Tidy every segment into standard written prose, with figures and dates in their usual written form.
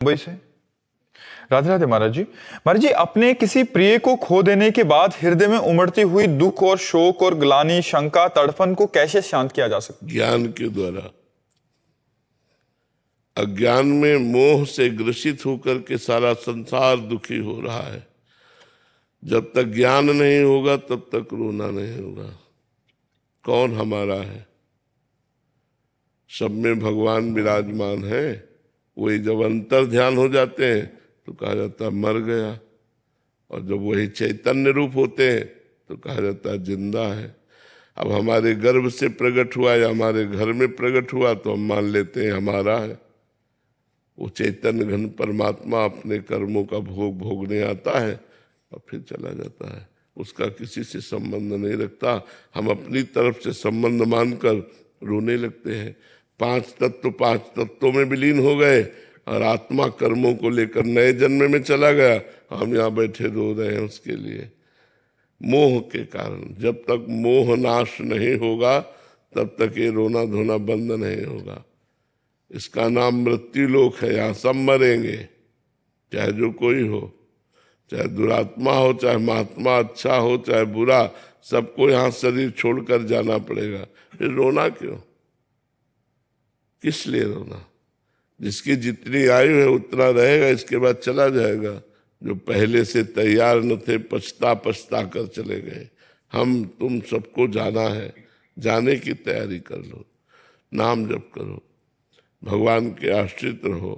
मुंबई से। राधे राधे महाराज जी। महाराज जी, अपने किसी प्रिय को खो देने के बाद हृदय में उमड़ती हुई दुख और शोक और ग्लानि, शंका, तड़फन को कैसे शांत किया जा सकता है? ज्ञान के द्वारा। अज्ञान में मोह से ग्रसित होकर के सारा संसार दुखी हो रहा है। जब तक ज्ञान नहीं होगा तब तक रोना नहीं होगा। कौन हमारा है? सब में भगवान विराजमान है। वही जब अंतर ध्यान हो जाते हैं तो कहा जाता है मर गया, और जब वही चैतन्य रूप होते हैं तो कहा जाता है जिंदा है। अब हमारे गर्भ से प्रकट हुआ या हमारे घर में प्रकट हुआ तो हम मान लेते हैं हमारा है। वो चैतन्य घन परमात्मा अपने कर्मों का भोग भोगने आता है और फिर चला जाता है। उसका किसी से संबंध नहीं रखता। हम अपनी तरफ से संबंध मानकर रोने लगते हैं। पांच तत्वों में विलीन हो गए और आत्मा कर्मों को लेकर नए जन्म में चला गया। हम यहाँ बैठे रो रहे हैं उसके लिए, मोह के कारण। जब तक मोह नाश नहीं होगा तब तक ये रोना धोना बंद नहीं होगा। इसका नाम मृत्यु लोक है। यहाँ सब मरेंगे, चाहे जो कोई हो, चाहे दुरात्मा हो, चाहे महात्मा अच्छा हो, चाहे बुरा, सबको यहाँ शरीर छोड़कर जाना पड़ेगा। फिर रोना क्यों? किस लिए रोना? जिसकी जितनी आयु है उतना रहेगा, इसके बाद चला जाएगा। जो पहले से तैयार न थे पछता पछता कर चले गए। हम तुम सबको जाना है, जाने की तैयारी कर लो, नाम जप करो, भगवान के आश्रित रहो,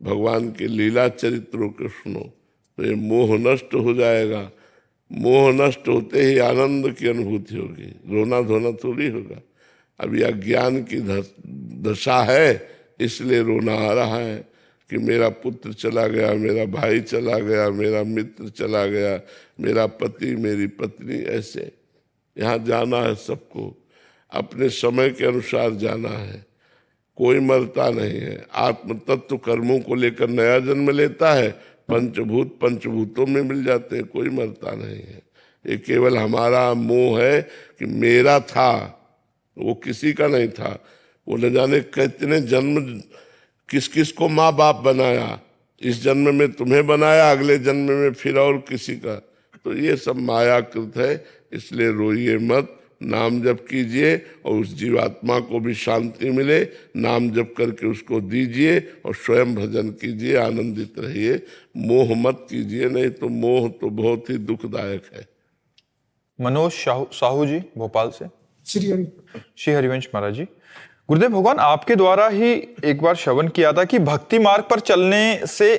भगवान के लीला चरित्रों को सुनो, तो ये मोह नष्ट हो जाएगा। मोह नष्ट होते ही आनंद की अनुभूति होगी, रोना धोना थोड़ी होगा। अभी अज्ञान की दशा है, इसलिए रोना आ रहा है कि मेरा पुत्र चला गया, मेरा भाई चला गया, मेरा मित्र चला गया, मेरा पति, मेरी पत्नी। ऐसे यहाँ जाना है सबको, अपने समय के अनुसार जाना है। कोई मरता नहीं है। आत्म तत्व कर्मों को लेकर नया जन्म लेता है, पंचभूत पंचभूतों में मिल जाते हैं, कोई मरता नहीं है। ये केवल हमारा मोह है कि मेरा था, वो किसी का नहीं था। वो न जाने कितने जन्म किस किस को माँ बाप बनाया, इस जन्म में तुम्हें बनाया, अगले जन्म में फिर और किसी का। तो ये सब मायाकृत है, इसलिए रोइए मत, नाम जप कीजिए और उस जीवात्मा को भी शांति मिले। नाम जप करके उसको दीजिए और स्वयं भजन कीजिए, आनंदित रहिए। मोह मत कीजिए, नहीं तो मोह तो बहुत ही दुखदायक है। मनोज साहू जी भोपाल से। श्री हरिवंश महाराज जी, गुरुदेव भगवान आपके द्वारा ही एक बार श्रवण किया था कि भक्ति मार्ग पर चलने से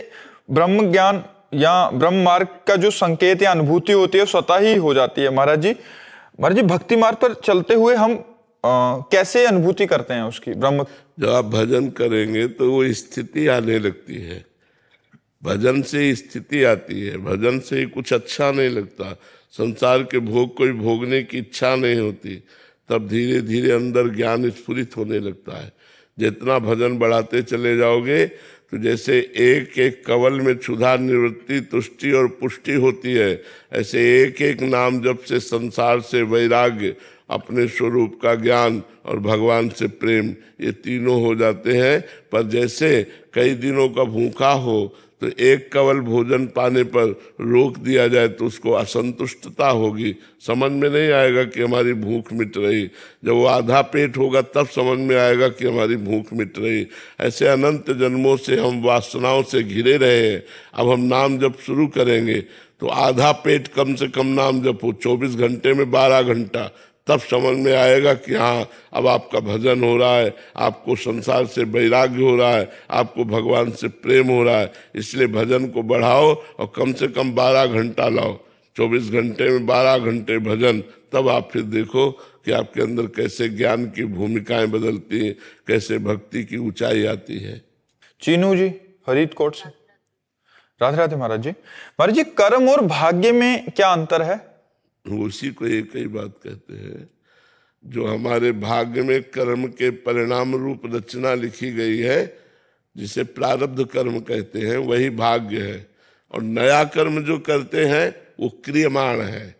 ब्रह्म ज्ञान या ब्रह्म मार्ग का जो संकेत या अनुभूति होती है स्वतः ही हो जाती है। महाराज जी, भक्ति मार्ग पर चलते हुए हम कैसे अनुभूति करते हैं उसकी ब्रह्म? जब आप भजन करेंगे तो वो स्थिति आने लगती है। भजन से स्थिति आती है, भजन से ही कुछ अच्छा नहीं लगता। संसार के भोग कोई भोगने की इच्छा नहीं होती। तब धीरे धीरे अंदर ज्ञान स्फुरित होने लगता है। जितना भजन बढ़ाते चले जाओगे तो जैसे एक एक कवल में क्षुधा, निवृत्ति, तुष्टि और पुष्टि होती है, ऐसे एक एक नाम जप से संसार से वैराग्य, अपने स्वरूप का ज्ञान और भगवान से प्रेम, ये तीनों हो जाते हैं। पर जैसे कई दिनों का भूखा हो तो एक कवल भोजन पाने पर रोक दिया जाए तो उसको असंतुष्टता होगी, समझ में नहीं आएगा कि हमारी भूख मिट रही। जब वो आधा पेट होगा तब समझ में आएगा कि हमारी भूख मिट रही। ऐसे अनंत जन्मों से हम वासनाओं से घिरे रहे हैं। अब हम नाम जप शुरू करेंगे तो आधा पेट कम से कम नाम जप हो, 24 घंटे में 12 घंटा, तब समझ में आएगा कि हाँ अब आपका भजन हो रहा है, आपको संसार से वैराग्य हो रहा है, आपको भगवान से प्रेम हो रहा है। इसलिए भजन को बढ़ाओ और कम से कम 12 घंटा लाओ, 24 घंटे में 12 घंटे भजन। तब आप फिर देखो कि आपके अंदर कैसे ज्ञान की भूमिकाएं बदलती हैं, कैसे भक्ति की ऊंचाई आती है। चीनू जी फरीदकोट से। राधे राधे महाराज जी। महाराज जी, कर्म और भाग्य में क्या अंतर है? उसी को एक ही बात कहते हैं। जो हमारे भाग्य में कर्म के परिणाम रूप रचना लिखी गई है, जिसे प्रारब्ध कर्म कहते हैं, वही भाग्य है। और नया कर्म जो करते हैं वो क्रियमाण है।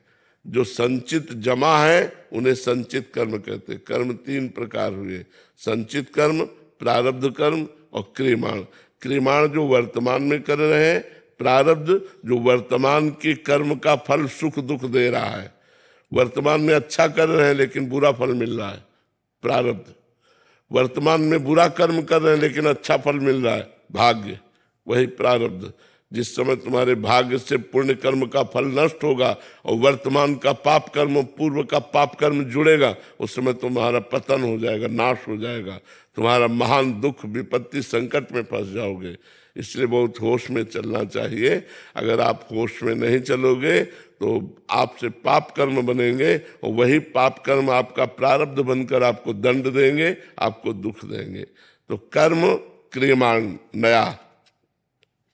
जो संचित जमा है उन्हें संचित कर्म कहते हैं। कर्म 3 प्रकार हुए, संचित कर्म, प्रारब्ध कर्म और क्रियमाण। क्रियमाण जो वर्तमान में कर रहे हैं, प्रारब्ध जो वर्तमान के कर्म का फल सुख दुख दे रहा है। वर्तमान में अच्छा कर रहे हैं लेकिन बुरा फल मिल रहा है, प्रारब्ध। वर्तमान में बुरा कर्म कर रहे हैं लेकिन अच्छा फल मिल रहा है, भाग्य, वही प्रारब्ध। जिस समय तुम्हारे भाग्य से पुण्य कर्म का फल नष्ट होगा और वर्तमान का पाप कर्म, पूर्व का पाप कर्म जुड़ेगा, उस समय तुम्हारा पतन हो जाएगा, नाश हो जाएगा, तुम्हारा महान दुख विपत्ति संकट में फंस जाओगे। इसलिए बहुत होश में चलना चाहिए। अगर आप होश में नहीं चलोगे तो आपसे पाप कर्म बनेंगे और वही पाप कर्म आपका प्रारब्ध बनकर आपको दंड देंगे, आपको दुख देंगे। तो कर्म क्रियमाण नया,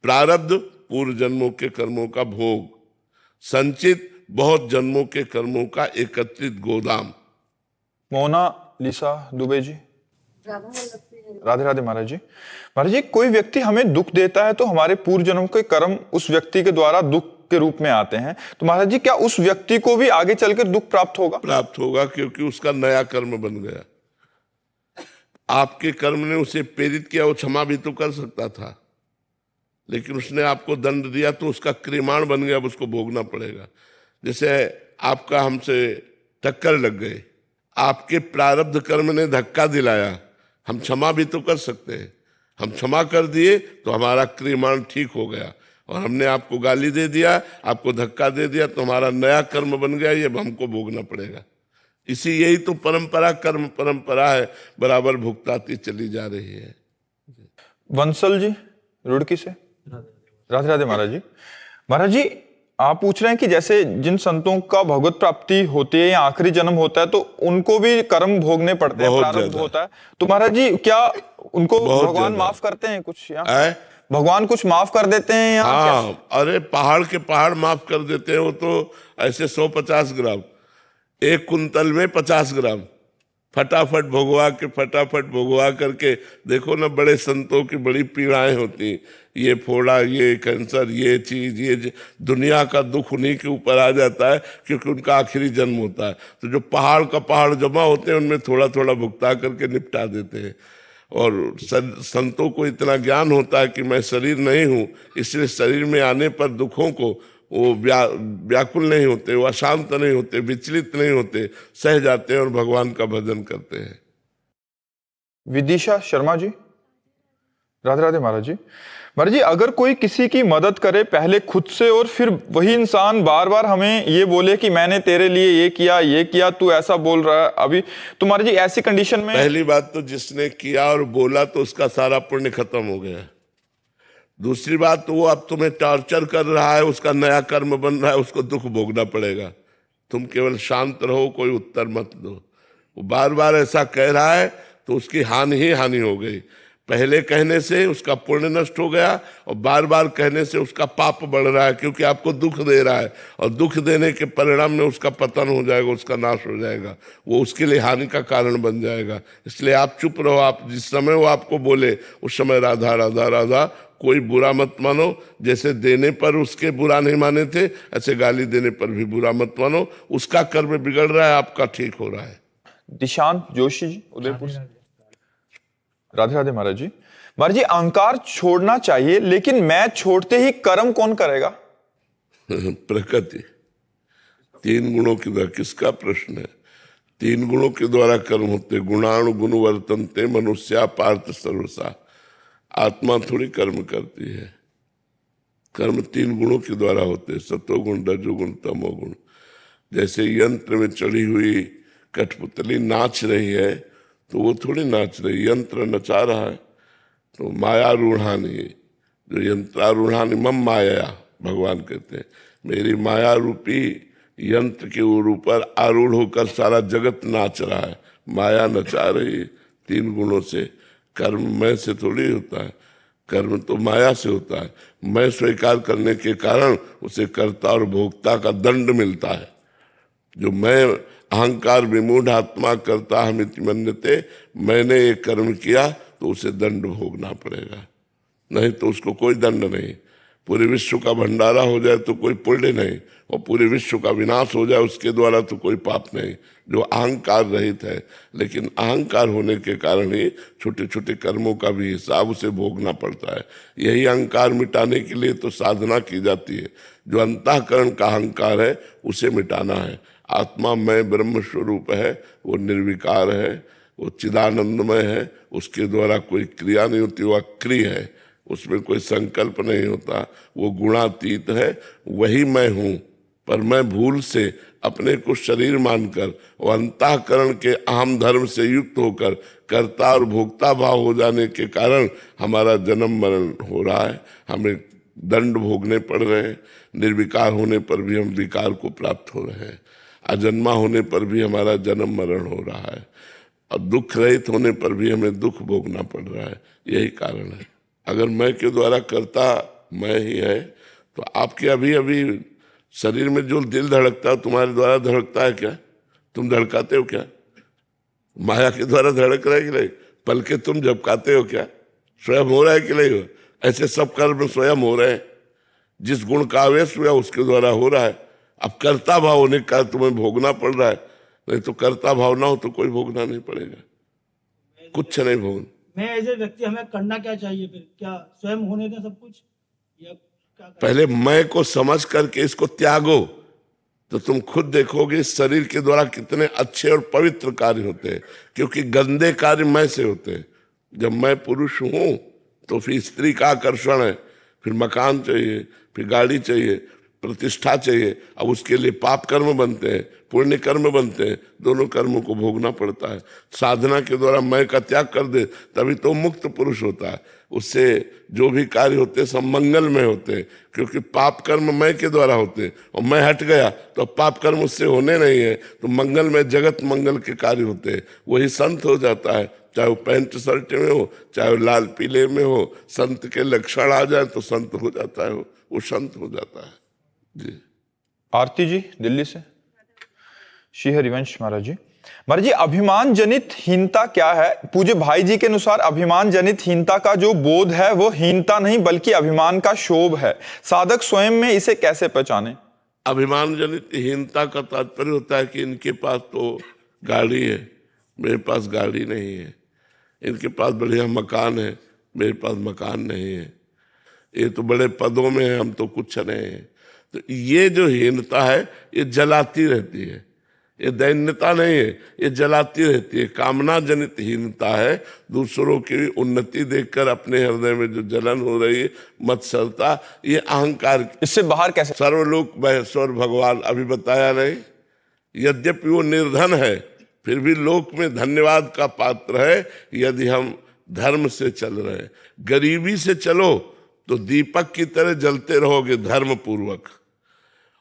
प्रारब्ध पूर्व जन्मों के कर्मों का भोग, संचित बहुत जन्मों के कर्मों का एकत्रित गोदाम। मोनालिसा दुबे जी। राधे राधे महाराज जी। महाराज जी, कोई व्यक्ति हमें दुख देता है तो हमारे पूर्व जन्म के कर्म उस व्यक्ति के द्वारा दुख के रूप में आते हैं, तो महाराज जी क्या उस व्यक्ति को भी आगे चलकर दुख प्राप्त होगा? प्राप्त होगा, क्योंकि उसका नया कर्म बन गया। आपके कर्म ने उसे प्रेरित किया, वो क्षमा भी तो कर सकता था, लेकिन उसने आपको दंड दिया तो उसका क्रियमाण बन गया, अब उसको भोगना पड़ेगा। जैसे आपका हमसे टक्कर लग गई, आपके प्रारब्ध कर्म ने धक्का दिलाया, हम क्षमा भी तो कर सकते हैं। हम क्षमा कर दिए तो हमारा क्रियमाण ठीक हो गया, और हमने आपको गाली दे दिया, आपको धक्का दे दिया तो हमारा नया कर्म बन गया, ये हमको भोगना पड़ेगा। इसी यही तो परंपरा, कर्म परंपरा है, बराबर भुगताती चली जा रही है। वंसल जी रुड़की से। राधे राधे महाराज जी। महाराज जी, आप पूछ रहे हैं कि जैसे जिन संतों का भगवत प्राप्ति होती है या आखिरी जन्म होता है तो उनको भी कर्म भोगने पड़ते हैं, प्रारब्ध होता है, तो महाराज जी क्या उनको भगवान माफ करते हैं कुछ, या भगवान कुछ माफ कर देते हैं या? हाँ, अरे पहाड़ के पहाड़ माफ कर देते हैं। वो तो ऐसे 150 ग्राम, 1 कुंतल में 50 ग्राम फटाफट भोगवा करके। देखो ना, बड़े संतों की बड़ी पीड़ाएं होती, ये फोड़ा, ये कैंसर, ये चीज, ये दुनिया का दुख उन्हीं के ऊपर आ जाता है, क्योंकि उनका आखिरी जन्म होता है। तो जो पहाड़ का पहाड़ जमा होते हैं उनमें थोड़ा थोड़ा भुगता करके निपटा देते हैं। और संतों को इतना ज्ञान होता है कि मैं शरीर नहीं हूँ, इसलिए शरीर में आने पर दुखों को वो व्याकुल नहीं होते, वो अशांत नहीं होते, विचलित नहीं होते, सह जाते हैं और भगवान का भजन करते हैं। विदिशा शर्मा जी। राधे राधे महाराज जी। महाराज जी, अगर कोई किसी की मदद करे पहले खुद से और फिर वही इंसान बार बार हमें ये बोले कि मैंने तेरे लिए ये किया, तू ऐसा बोल रहा है अभी, तो महाराज जी ऐसी कंडीशन में? पहली बात तो जिसने किया और बोला तो उसका सारा पुण्य खत्म हो गया। दूसरी बात तो वो अब तुम्हें टॉर्चर कर रहा है, उसका नया कर्म बन रहा है, उसको दुख भोगना पड़ेगा। तुम केवल शांत रहो, कोई उत्तर मत दो। वो बार बार ऐसा कह रहा है तो उसकी हानि ही हानि हो गई। पहले कहने से उसका पुण्य नष्ट हो गया और बार बार कहने से उसका पाप बढ़ रहा है, क्योंकि आपको दुख दे रहा है, और दुख देने के परिणाम में उसका पतन हो जाएगा, उसका नाश हो जाएगा, वो उसके लिए हानि का कारण बन जाएगा। इसलिए आप चुप रहो। आप जिस समय वो आपको बोले उस समय राधा राधा राधा, कोई बुरा मत मानो। जैसे देने पर उसके बुरा नहीं माने थे, ऐसे गाली देने पर भी बुरा मत मानो। उसका कर्म बिगड़ रहा है, आपका ठीक हो रहा है। दिशांत जोशी जी उदयपुर से। राधे राधे महाराज जी। महाराज जी, अहंकार छोड़ना चाहिए, लेकिन मैं छोड़ते ही कर्म कौन करेगा? प्रकृति। 3 गुणों के द्वारा, किसका प्रश्न है? 3 गुणों के द्वारा कर्म होते। गुणाणु गुण वर्तनते मनुष्या पार्थ सर्वसा। आत्मा थोड़ी कर्म करती है, कर्म 3 गुणों के द्वारा होते, सतोगुण, रजोगुण, तमोगुण। जैसे यंत्र में चढ़ी हुई कठपुतली नाच रही है तो वो थोड़ी नाच रही, यंत्र नचा रहा है। तो माया रूढ़ानी, जो यंत्रारूढ़ानी मम माया, भगवान कहते हैं मेरी माया रूपी यंत्र के ऊपर आरूढ़ होकर सारा जगत नाच रहा है, माया नचा रही है 3 गुणों से। कर्म मैं से थोड़ी होता है, कर्म तो माया से होता है। मैं स्वीकार करने के कारण उसे कर्ता और भोक्ता का दंड मिलता है। जो मैं अहंकार विमूढ़ आत्मा करता हमिति मन्यते, मैंने ये कर्म किया तो उसे दंड भोगना पड़ेगा, नहीं तो उसको कोई दंड नहीं। पूरे विश्व का भंडारा हो जाए तो कोई पुण्य नहीं, और पूरे विश्व का विनाश हो जाए उसके द्वारा तो कोई पाप नहीं, जो अहंकार रहित है। लेकिन अहंकार होने के कारण ही छोटे छोटे कर्मों का भी हिसाब उसे भोगना पड़ता है। यही अहंकार मिटाने के लिए तो साधना की जाती है। जो अंतःकरण का अहंकार है उसे मिटाना है। आत्मा में ब्रह्म स्वरूप है, वो निर्विकार है, वो चिदानंदमय है, उसके द्वारा कोई क्रिया नहीं होती, वो अक्रिय है, उसमें कोई संकल्प नहीं होता, वो गुणातीत है। वही मैं हूँ, पर मैं भूल से अपने को शरीर मानकर और अंतःकरण के अहम धर्म से युक्त होकर कर्ता और भोक्ता भाव हो जाने के कारण हमारा जन्म मरण हो रहा है, हमें दंड भोगने पड़ रहे हैं। निर्विकार होने पर भी हम विकार को प्राप्त हो रहे हैं, अजन्मा होने पर भी हमारा जन्म मरण हो रहा है, और दुख रहित होने पर भी हमें दुख भोगना पड़ रहा है। यही कारण है। अगर मैं के द्वारा करता मैं ही है, तो आपके अभी अभी शरीर में जो दिल धड़कता है तुम्हारे द्वारा धड़कता है क्या? तुम धड़काते हो क्या? माया के द्वारा धड़क रहा है कि नहीं? पलके तुम झपकाते हो क्या? स्वयं हो रहा है कि नहीं हो? ऐसे सब कर्म स्वयं हो रहे हैं। जिस गुण का आवेश हुआ उसके द्वारा हो रहा है। अब कर्ता भाव होने का तुम्हें भोगना पड़ रहा है, नहीं तो कर्ता भाव ना हो तो कोई भोगना नहीं पड़ेगा, कुछ नहीं भोगना। मैं एज ए व्यक्ति हमें करना क्या चाहिए फिर? क्या स्वयं होने दें सब कुछ, या क्या पहले मैं को समझ करके इसको त्यागो, तो तुम खुद देखोगे शरीर के द्वारा कितने अच्छे और पवित्र कार्य होते हैं, क्योंकि गंदे कार्य मैं से होते हैं। जब मैं पुरुष हूं तो फिर स्त्री का आकर्षण है, फिर मकान चाहिए, फिर गाड़ी चाहिए, प्रतिष्ठा चाहिए। अब उसके लिए पाप कर्म बनते हैं, पुण्य कर्म बनते हैं, दोनों कर्मों को भोगना पड़ता है। साधना के द्वारा मैं का त्याग कर दे तभी तो मुक्त पुरुष होता है। उससे जो भी कार्य होते हैं सब मंगल में होते हैं, क्योंकि पाप कर्म मैं के द्वारा होते हैं, और मैं हट गया तो पाप कर्म उससे होने नहीं है, तो मंगल में जगत मंगल के कार्य होते हैं। वही संत हो जाता है, चाहे वो पैंट शर्ट में हो, चाहे वो लाल पीले में हो। संत के लक्षण आ जाए तो संत हो जाता है, वो संत हो जाता है जी। आरती जी दिल्ली से। श्री हरिवंश महाराज जी। महाराज जी, अभिमान जनित हीनता क्या है? पूज्य भाई जी के अनुसार अभिमान जनित हीनता का जो बोध है वो हीनता नहीं बल्कि अभिमान का शोभ है। साधक स्वयं में इसे कैसे पहचाने? अभिमान जनित हीनता का तात्पर्य होता है कि इनके पास तो गाड़ी है, मेरे पास गाड़ी नहीं है। इनके पास बढ़िया मकान है, मेरे पास मकान नहीं है। ये तो बड़े पदों में है, हम तो कुछ नहीं है। तो ये जो हीनता है ये जलाती रहती है, ये दैन्यता नहीं है, ये जलाती रहती है। कामना जनित हीनता है, दूसरों की उन्नति देखकर अपने हृदय में जो जलन हो रही है, मत्सरता, ये अहंकार। इससे बाहर कैसे? सर्वलोक महेश्वर भगवान अभी बताया नहीं, यद्यपि वो निर्धन है फिर भी लोक में धन्यवाद का पात्र है यदि हम धर्म से चल रहे हैं। गरीबी से चलो तो दीपक की तरह जलते रहोगे धर्म पूर्वक,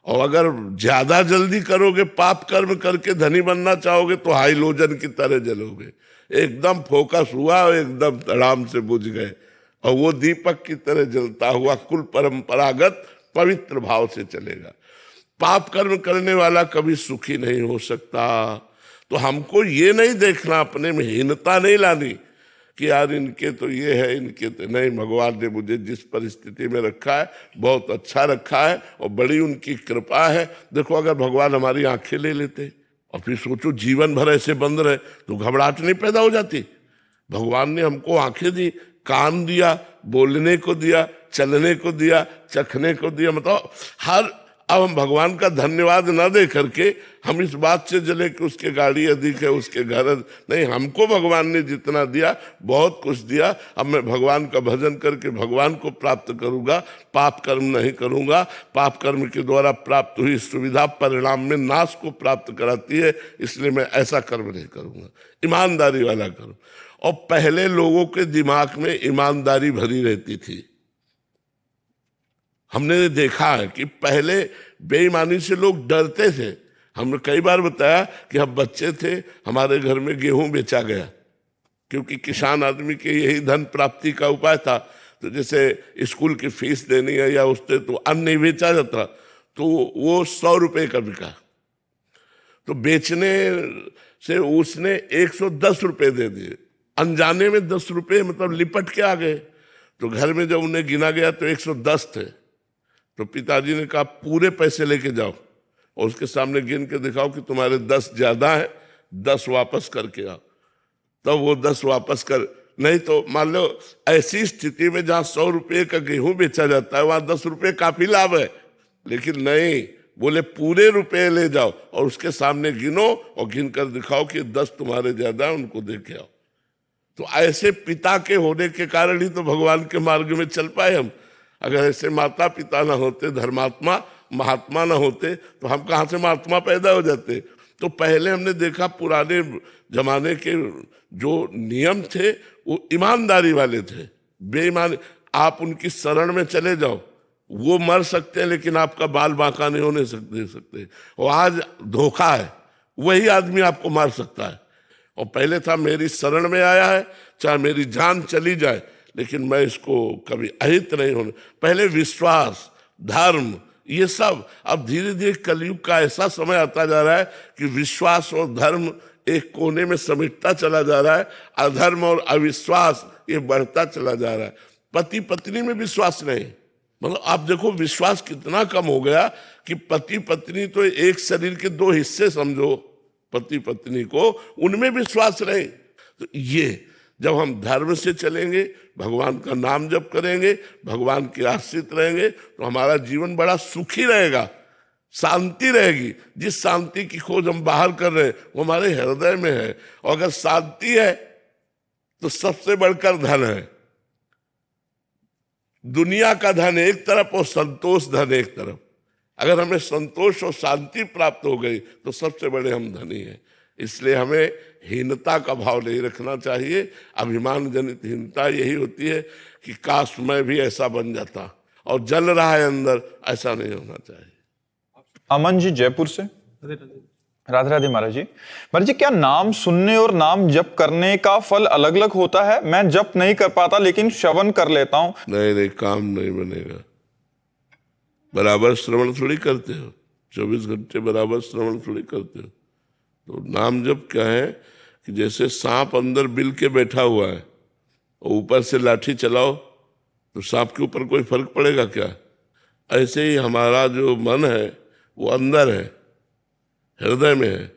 और अगर ज्यादा जल्दी करोगे पाप कर्म करके धनी बनना चाहोगे तो हाइलोजन की तरह जलोगे। एकदम फोकस हुआ और एकदम तड़ाम से बुझ गए, और वो दीपक की तरह जलता हुआ कुल परंपरागत पवित्र भाव से चलेगा। पाप कर्म करने वाला कभी सुखी नहीं हो सकता। तो हमको ये नहीं देखना, अपने में हीनता नहीं लानी कि यार इनके तो ये है, इनके तो नहीं। भगवान ने मुझे जिस परिस्थिति में रखा है बहुत अच्छा रखा है, और बड़ी उनकी कृपा है। देखो अगर भगवान हमारी आंखें ले लेते और फिर सोचो जीवन भर ऐसे बंद रहे तो घबराहट नहीं पैदा हो जाती। भगवान ने हमको आंखें दी, कान दिया, बोलने को दिया, चलने को दिया, चखने को दिया, मतलब हर। अब हम भगवान का धन्यवाद न दे करके हम इस बात से जले कि उसके गाड़ी अधिक है, उसके घर नहीं। हमको भगवान ने जितना दिया बहुत कुछ दिया। अब मैं भगवान का भजन करके भगवान को प्राप्त करूंगा, पाप कर्म नहीं करूंगा। पाप कर्म के द्वारा प्राप्त हुई सुविधा परिणाम में नाश को प्राप्त कराती है, इसलिए मैं ऐसा कर्म नहीं करूंगा, ईमानदारी वाला कर्म। और पहले लोगों के दिमाग में ईमानदारी भरी रहती थी। हमने देखा है कि पहले बेईमानी से लोग डरते थे। हमने कई बार बताया कि हम बच्चे थे, हमारे घर में गेहूं बेचा गया, क्योंकि किसान आदमी के यही धन प्राप्ति का उपाय था। तो जैसे स्कूल की फीस देनी है या उससे तो अन्न नहीं बेचा जाता, तो वो 100 रुपये का बिका। तो बेचने से उसने 110 रुपये दे दिए, अनजाने में 10 रुपये मतलब लिपट के आ गए। तो घर में जब उन्हें गिना गया तो 110 थे, तो पिताजी ने कहा पूरे पैसे लेके जाओ और उसके सामने गिन के दिखाओ कि तुम्हारे 10 ज्यादा है, 10 वापस करके आओ। तब वो 10 वापस कर, नहीं तो मान लो ऐसी स्थिति में जहां 100 रुपये का गेहूं बेचा जाता है वहां 10 रुपये काफी लाभ है, लेकिन नहीं, बोले पूरे रुपए ले जाओ और उसके सामने गिनो और गिन कर दिखाओ कि 10 तुम्हारे ज्यादा है, उनको दे के आओ। तो ऐसे पिता के होने के कारण ही तो भगवान के मार्ग में चल पाए हम। अगर ऐसे माता पिता ना होते, धर्मात्मा महात्मा ना होते, तो हम कहाँ से महात्मा पैदा हो जाते। तो पहले हमने देखा पुराने जमाने के जो नियम थे वो ईमानदारी वाले थे। बेईमान, आप उनकी शरण में चले जाओ, वो मर सकते हैं लेकिन आपका बाल बांका नहीं होने दे सकते। और आज धोखा है, वही आदमी आपको मार सकता है। और पहले था मेरी शरण में आया है, चाहे मेरी जान चली जाए लेकिन मैं इसको कभी अहित नहीं होने। पहले विश्वास, धर्म, ये सब। अब धीरे धीरे कलयुग का ऐसा समय आता जा रहा है कि विश्वास और धर्म एक कोने में समेटता चला जा रहा है, अधर्म और अविश्वास ये बढ़ता चला जा रहा है। पति पत्नी में विश्वास नहीं, मतलब आप देखो विश्वास कितना कम हो गया कि पति पत्नी तो एक शरीर के 2 हिस्से समझो, पति पत्नी को, उनमें विश्वास नहीं। तो ये जब हम धर्म से चलेंगे, भगवान का नाम जप करेंगे, भगवान के आश्रित रहेंगे, तो हमारा जीवन बड़ा सुखी रहेगा, शांति रहेगी। जिस शांति की खोज हम बाहर कर रहे हैं वो हमारे हृदय में है। और अगर शांति है तो सबसे बढ़कर धन है। दुनिया का धन एक तरफ और संतोष धन एक तरफ। अगर हमें संतोष और शांति प्राप्त हो गई तो सबसे बड़े हम धनी हैं। इसलिए हमें हीनता का भाव नहीं रखना चाहिए। अभिमान जनित हीनता यही होती है कि काश मैं भी ऐसा बन जाता, और जल रहा है अंदर, ऐसा नहीं होना चाहिए। अमन जी जयपुर से। राधे राधे महाराज जी। महाराज जी, क्या नाम सुनने और नाम जप करने का फल अलग अलग होता है? मैं जप नहीं कर पाता लेकिन श्रवण कर लेता हूं। नहीं, काम नहीं बनेगा। बराबर श्रवण थोड़ी करते हो, 24 घंटे बराबर श्रवण थोड़ी करते हो। तो नाम जप क्या है कि जैसे सांप अंदर बिल के बैठा हुआ है और ऊपर से लाठी चलाओ तो सांप के ऊपर कोई फर्क पड़ेगा क्या? ऐसे ही हमारा जो मन है वो अंदर है, हृदय में है,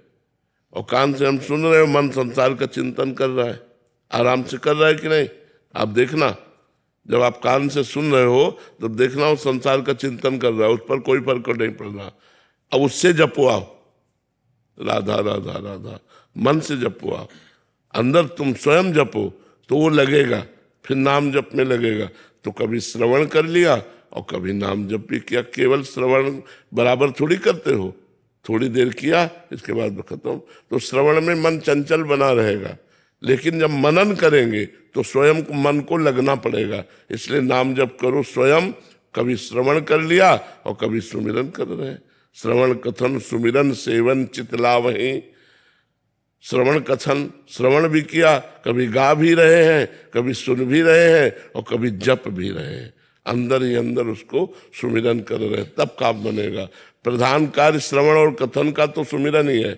और कान से हम सुन रहे हो, मन संसार का चिंतन कर रहा है। आराम से कर रहा है कि नहीं? आप देखना, जब आप कान से सुन रहे हो तो देखना वो संसार का चिंतन कर रहा है, उस पर कोई फर्क नहीं पड़ रहा। अब उससे जपो आओ, राधा राधा राधा, मन से जपो आओ। अंदर तुम स्वयं जपो तो वो लगेगा, फिर नाम जप में लगेगा। तो कभी श्रवण कर लिया और कभी नाम जप भी किया। केवल श्रवण बराबर थोड़ी करते हो, थोड़ी देर किया इसके बाद खत्म। तो श्रवण में मन चंचल बना रहेगा, लेकिन जब मनन करेंगे तो स्वयं को मन को लगना पड़ेगा। इसलिए नाम जप करो स्वयं। कभी श्रवण कर लिया और कभी सुमिरन कर रहे हैं। श्रवण कथन सुमिरन सेवन चितलावहीं। श्रवण कथन, श्रवण भी किया, कभी गा भी रहे हैं, कभी सुन भी रहे हैं और कभी जप भी रहे हैं। अंदर ही अंदर उसको सुमिरन कर रहे हैं, तब काम बनेगा। प्रधान कार्य श्रवण और कथन का तो सुमिरन ही है।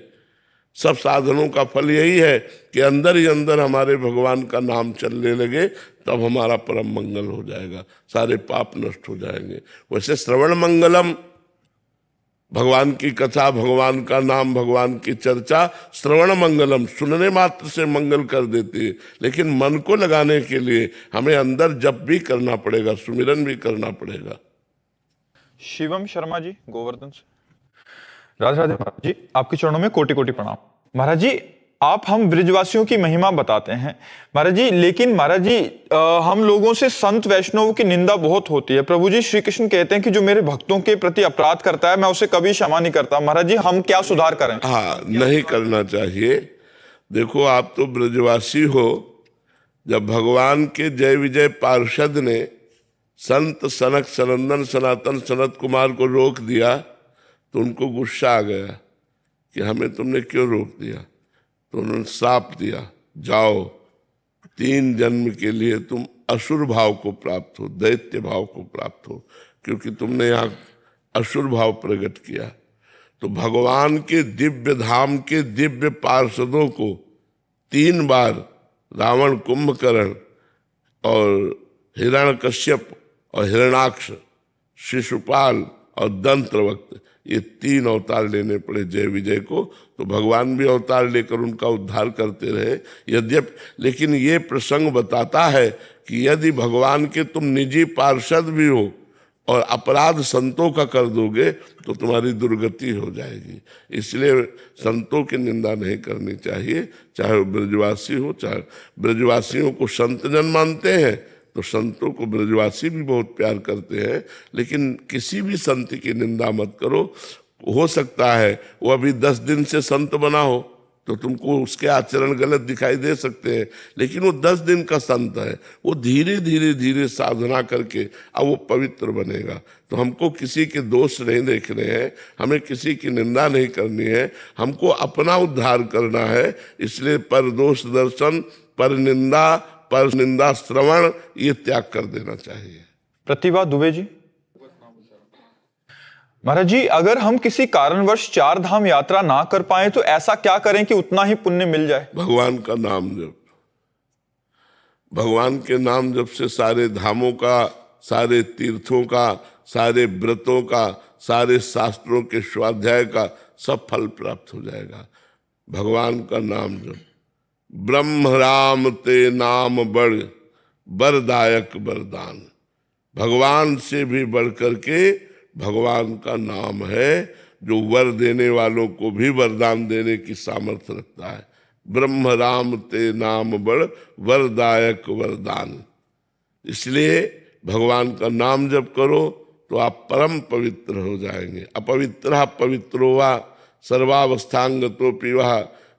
सब साधनों का फल यही है कि अंदर ही अंदर हमारे भगवान का नाम चलने लगे, तब हमारा परम मंगल हो जाएगा, सारे पाप नष्ट हो जाएंगे। वैसे श्रवण मंगलम, भगवान की कथा, भगवान का नाम, भगवान की चर्चा श्रवण मंगलम, सुनने मात्र से मंगल कर देती है। लेकिन मन को लगाने के लिए हमें अंदर जप भी करना पड़ेगा, सुमिरन भी करना पड़ेगा। शिवम शर्मा जी गोवर्धन से। राधे राधे महाराज जी, आपके चरणों में कोटि कोटि प्रणाम। महाराज जी, आप हम ब्रिजवासियों की महिमा बताते हैं महाराज जी, लेकिन महाराज जी हम लोगों से संत वैष्णवों की निंदा बहुत होती है। प्रभु जी श्री कृष्ण कहते हैं कि जो मेरे भक्तों के प्रति अपराध करता है मैं उसे कभी क्षमा नहीं करता। महाराज जी, हम क्या सुधार करें? हाँ, नहीं करना चाहिए। देखो, आप तो ब्रजवासी हो। जब भगवान के जय विजय पार्षद ने संत सनक सनंदन सनातन सनत कुमार को रोक दिया तो उनको गुस्सा आ गया कि हमें तुमने क्यों रोक दिया। तो उन्होंने श्राप दिया, जाओ 3 जन्म के लिए तुम असुर भाव को प्राप्त हो, दैत्य भाव को प्राप्त हो, क्योंकि तुमने यहाँ असुर भाव प्रकट किया। तो भगवान के दिव्य धाम के दिव्य पार्षदों को 3 बार रावण, कुंभकर्ण और हिरण्यकश्यप और हिरणाक्ष शिशुपाल और दंत्रवक्त, ये 3 अवतार लेने पड़े जय विजय को। तो भगवान भी अवतार लेकर उनका उद्धार करते रहे यद्यपि, लेकिन ये प्रसंग बताता है कि यदि भगवान के तुम निजी पार्षद भी हो और अपराध संतों का कर दोगे तो तुम्हारी दुर्गति हो जाएगी। इसलिए संतों की निंदा नहीं करनी चाहिए, चाहे वो ब्रजवासी हो, चाहे ब्रजवासियों को संतजन मानते हैं तो संतों को ब्रजवासी भी बहुत प्यार करते हैं, लेकिन किसी भी संत की निंदा मत करो। हो सकता है वो अभी 10 दिन से संत बना हो तो तुमको उसके आचरण गलत दिखाई दे सकते हैं, लेकिन वो 10 दिन का संत है, वो धीरे धीरे धीरे साधना करके अब वो पवित्र बनेगा। तो हमको किसी के दोष नहीं देखने हैं, हमें किसी की निंदा नहीं करनी है, हमको अपना उद्धार करना है। इसलिए पर दोष दर्शन, पर निंदा श्रवण ये त्याग कर देना चाहिए। प्रतिभा दुबे जी। महाराज जी, अगर हम किसी कारणवश 4 धाम यात्रा ना कर पाए तो ऐसा क्या करें कि उतना ही पुण्य मिल जाए? भगवान का नाम जप, भगवान के नाम जप से सारे धामों का, सारे तीर्थों का, सारे व्रतों का, सारे शास्त्रों के स्वाध्याय का सब फल प्राप्त हो जाएगा। भगवान का नाम जप, ब्रह्म राम ते नाम बड़ वरदायक वरदान, भगवान से भी बढ़कर के भगवान का नाम है जो वर देने वालों को भी वरदान देने की सामर्थ्य रखता है। ब्रह्म राम ते नाम बड़ वरदायक वरदान। इसलिए भगवान का नाम जप करो तो आप परम पवित्र हो जाएंगे। अपवित्र पवित्रो वा सर्वावस्थांगतो पिवा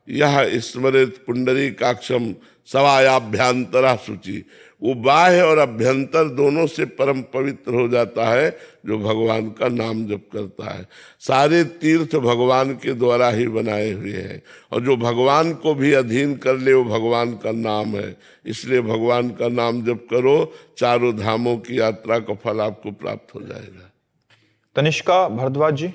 यह स्मृत पुंडरीकाक्षम सवायाभ्यंतरा शुचि। वो बाह्य और अभ्यंतर दोनों से परम पवित्र हो जाता है जो भगवान का नाम जप करता है। सारे तीर्थ भगवान के द्वारा ही बनाए हुए हैं और जो भगवान को भी अधीन कर ले वो भगवान का नाम है। इसलिए भगवान का नाम जप करो, चारों धामों की यात्रा का फल आपको प्राप्त हो जाएगा। तनिष्का भरद्वाज जी।